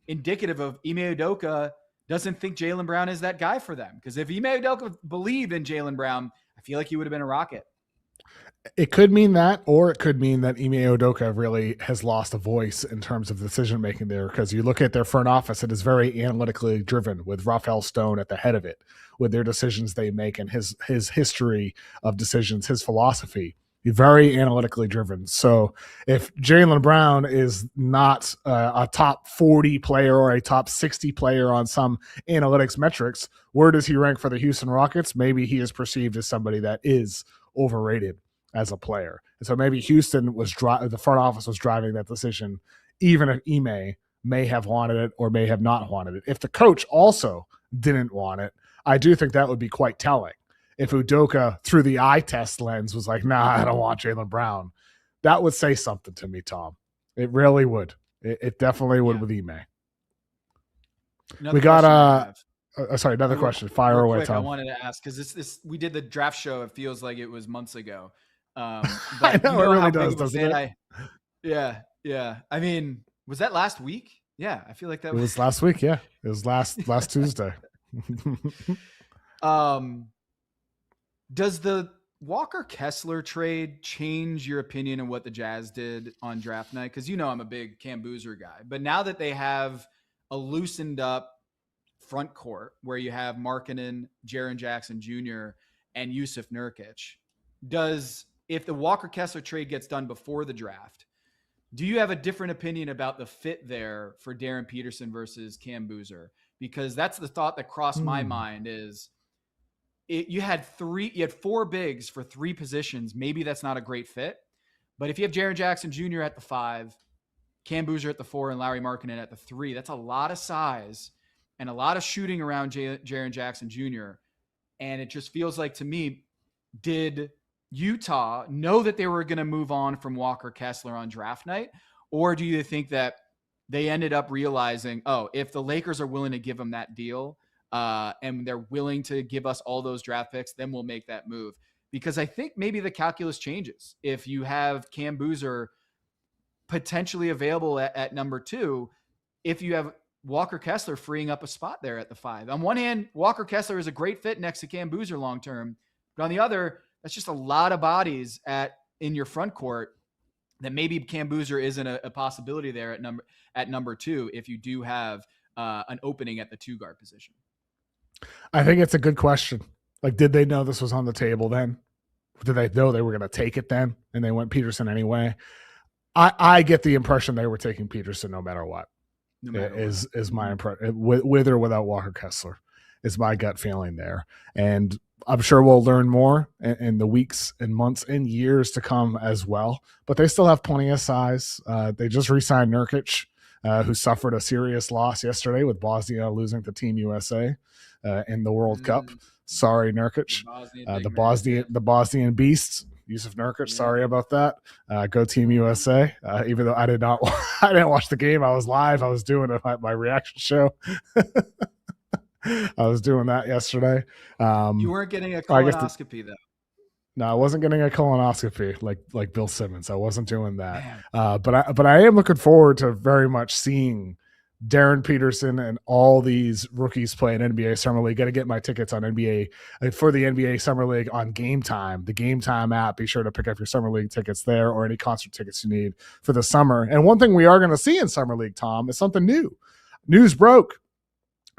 indicative of Ime Udoka doesn't think Jaylen Brown is that guy for them. Because if Ime Udoka believed in Jaylen Brown, I feel like he would have been a Rocket. It could mean that, or it could mean that Ime Udoka really has lost a voice in terms of decision-making there, because you look at their front office, it is very analytically driven with Rafael Stone at the head of it, with their decisions they make and his history of decisions, his philosophy. Very analytically driven. So if Jaylen Brown is not a top 40 player or a top 60 player on some analytics metrics, where does he rank for the Houston Rockets? Maybe he is perceived as somebody that is overrated as a player. And so maybe Houston was the front office was driving that decision, even if Ime may have wanted it or may have not wanted it. If the coach also didn't want it, I do think that would be quite telling. If Udoka, through the eye test lens, was like, nah, I don't want Jaylen Brown, that would say something to me, Tom. It really would. It definitely would with Ime. We got another question. Fire away, Tom. I wanted to ask, because this we did the draft show. It feels like it was months ago. But I know, it really does, doesn't it? Yeah. I mean, was that last week? Yeah, I feel like that was last week. Yeah, it was last Tuesday. Does the Walker Kessler trade change your opinion on what the Jazz did on draft night? Because I'm a big Cam Boozer guy. But now that they have a loosened up front court where you have Markkanen, Jaren Jackson Jr., and Yusuf Nurkic, if the Walker Kessler trade gets done before the draft, Do you have a different opinion about the fit there for Darren Peterson versus Cam Boozer? Because that's the thought that crossed my mind is you had 4 bigs for 3 positions. Maybe that's not a great fit. But if you have Jaren Jackson Jr. at the 5, Cam Boozer at the 4, and Larry Markkinen at the 3, that's a lot of size and a lot of shooting around Jaren Jackson Jr. And it just feels like to me, did Utah know that they were going to move on from Walker Kessler on draft night? Or do you think that they ended up realizing, oh, if the Lakers are willing to give them that deal and they're willing to give us all those draft picks, then we'll make that move? Because I think maybe the calculus changes. If you have Cam Boozer potentially available at number 2, if you have Walker Kessler freeing up a spot there at the 5. On one hand, Walker Kessler is a great fit next to Cam Boozer long-term. But on the other, that's just a lot of bodies in your front court that maybe Cam Boozer isn't a possibility there at number 2 if you do have an opening at the 2 guard position. I think it's a good question. Like, did they know this was on the table then? Did they know they were going to take it then? And they went Peterson anyway? I get the impression they were taking Peterson no matter what. Is my impression, with or without Walker Kessler, is my gut feeling there. And I'm sure we'll learn more in the weeks and months and years to come as well. But they still have plenty of size. They just re-signed Nurkic, who suffered a serious loss yesterday with Bosnia losing to Team USA in the World Cup. Sorry, Nurkic. The Bosnian Beast. Yusuf Nurkic, sorry about that. Go Team USA. Even though I didn't watch the game. I was live. I was doing my reaction show. I was doing that yesterday. You weren't getting a colonoscopy though. No, I wasn't getting a colonoscopy like Bill Simmons. I wasn't doing that. But I am looking forward to very much seeing Darren Peterson and all these rookies play in NBA Summer League. Got to get my tickets on NBA for the NBA Summer League on Game Time, the Game Time app. Be sure to pick up your Summer League tickets there or any concert tickets you need for the summer. And one thing we are going to see in Summer League, Tom, is something new. News broke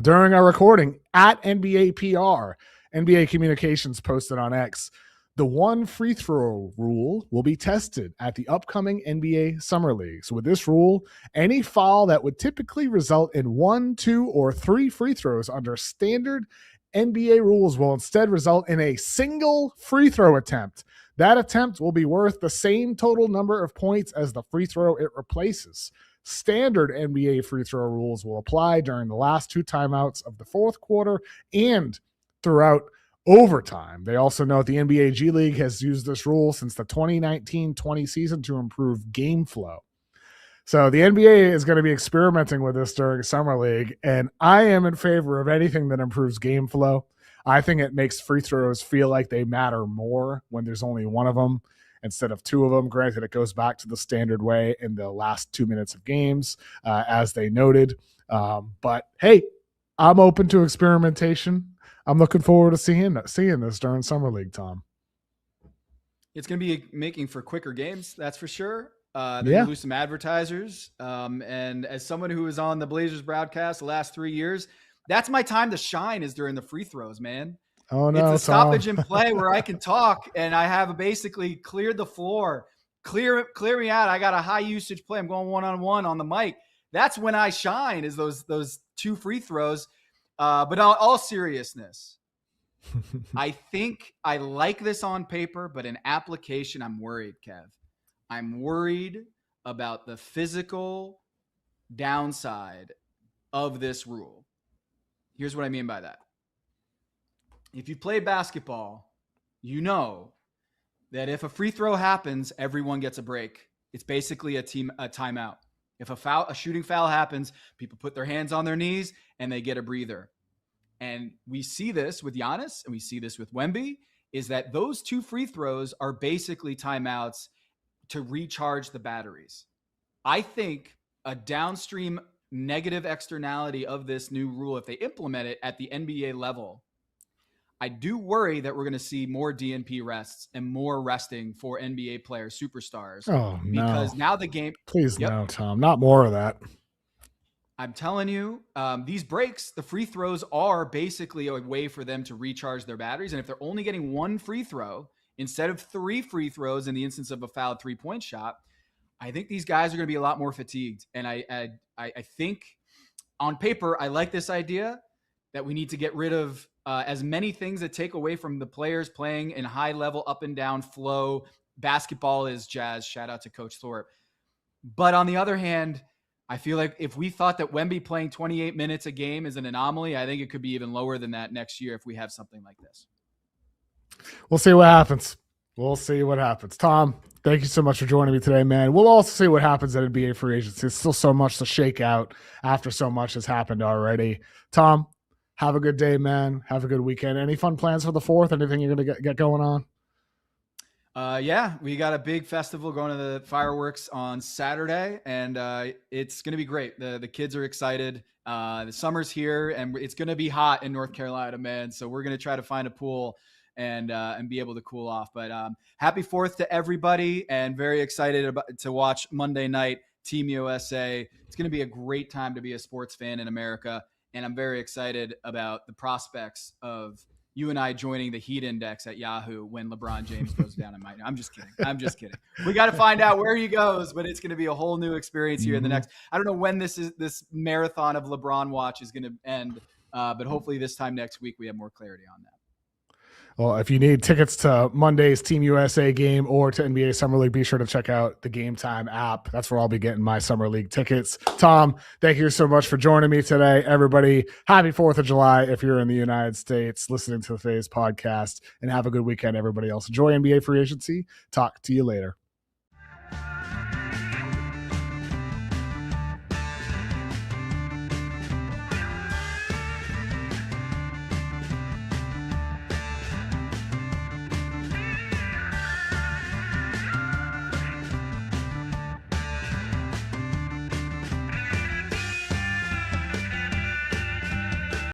during our recording at NBA PR. NBA Communications posted on X. The 1 free throw rule will be tested at the upcoming NBA Summer League. So with this rule, any foul that would typically result in 1, 2, or 3 free throws under standard NBA rules will instead result in a single free throw attempt. That attempt will be worth the same total number of points as the free throw it replaces. Standard NBA free throw rules will apply during the last 2 timeouts of the 4th quarter and throughout overtime. They also note the NBA G League has used this rule since the 2019-20 season to improve game flow. So the NBA is going to be experimenting with this during Summer League, and I am in favor of anything that improves game flow. I think it makes free throws feel like they matter more when there's only one of them instead of 2 of them. Granted, it goes back to the standard way in the last 2 minutes of games, as they noted. But hey, I'm open to experimentation. I'm looking forward to seeing this during Summer League, Tom. It's going to be making for quicker games, that's for sure. They're going to lose some advertisers. And as someone who was on the Blazers broadcast the last 3 years, that's my time to shine is during the free throws, man. Oh, no, it's a stoppage and play where I can talk and I have basically cleared the floor. Clear me out. I got a high usage play. I'm going one-on-one on the mic. That's when I shine is those 2 free throws. But all seriousness, I think I like this on paper, but in application, I'm worried, Kev. I'm worried about the physical downside of this rule. Here's what I mean by that. If you play basketball, you know that if a free throw happens, everyone gets a break. It's basically a timeout. If a shooting foul happens, people put their hands on their knees and they get a breather. And we see this with Giannis and we see this with Wemby, is that those 2 free throws are basically timeouts to recharge the batteries. I think a downstream negative externality of this new rule, if they implement it at the NBA level, I do worry that we're going to see more DNP rests and more resting for NBA players, superstars. Oh, no. Because now the game... Please, no, Tom. Not more of that. I'm telling you, these breaks, the free throws are basically a way for them to recharge their batteries. And if they're only getting 1 free throw instead of 3 free throws in the instance of a fouled 3-point shot, I think these guys are going to be a lot more fatigued. And I think on paper, I like this idea that we need to get rid of as many things that take away from the players playing in high level, up and down flow. Basketball is jazz. Shout out to Coach Thorpe. But on the other hand, I feel like if we thought that Wemby playing 28 minutes a game is an anomaly, I think it could be even lower than that next year if we have something like this. We'll see what happens. We'll see what happens. Tom, thank you so much for joining me today, man. We'll also see what happens at NBA free agency. There's still so much to shake out after so much has happened already. Tom, have a good day, man. Have a good weekend. Any fun plans for the 4th? Anything you're going to get going on? Yeah, we got a big festival going to the fireworks on Saturday, and it's going to be great. The kids are excited. The summer's here, and it's going to be hot in North Carolina, man. So we're going to try to find a pool and be able to cool off. But happy 4th to everybody, and very excited to watch Monday night Team USA. It's going to be a great time to be a sports fan in America, and I'm very excited about the prospects of you and I joining the heat index at Yahoo when LeBron James goes down in I'm just kidding. We got to find out where he goes, but it's going to be a whole new experience here in the next. I don't know when this marathon of LeBron watch is going to end, but hopefully this time next week we have more clarity on that. Well, if you need tickets to Monday's Team USA game or to NBA Summer League, be sure to check out the Game Time app. That's where I'll be getting my Summer League tickets. Tom, thank you so much for joining me today. Everybody, happy 4th of July if you're in the United States listening to today's podcast, and have a good weekend, everybody else. Enjoy NBA free agency. Talk to you later.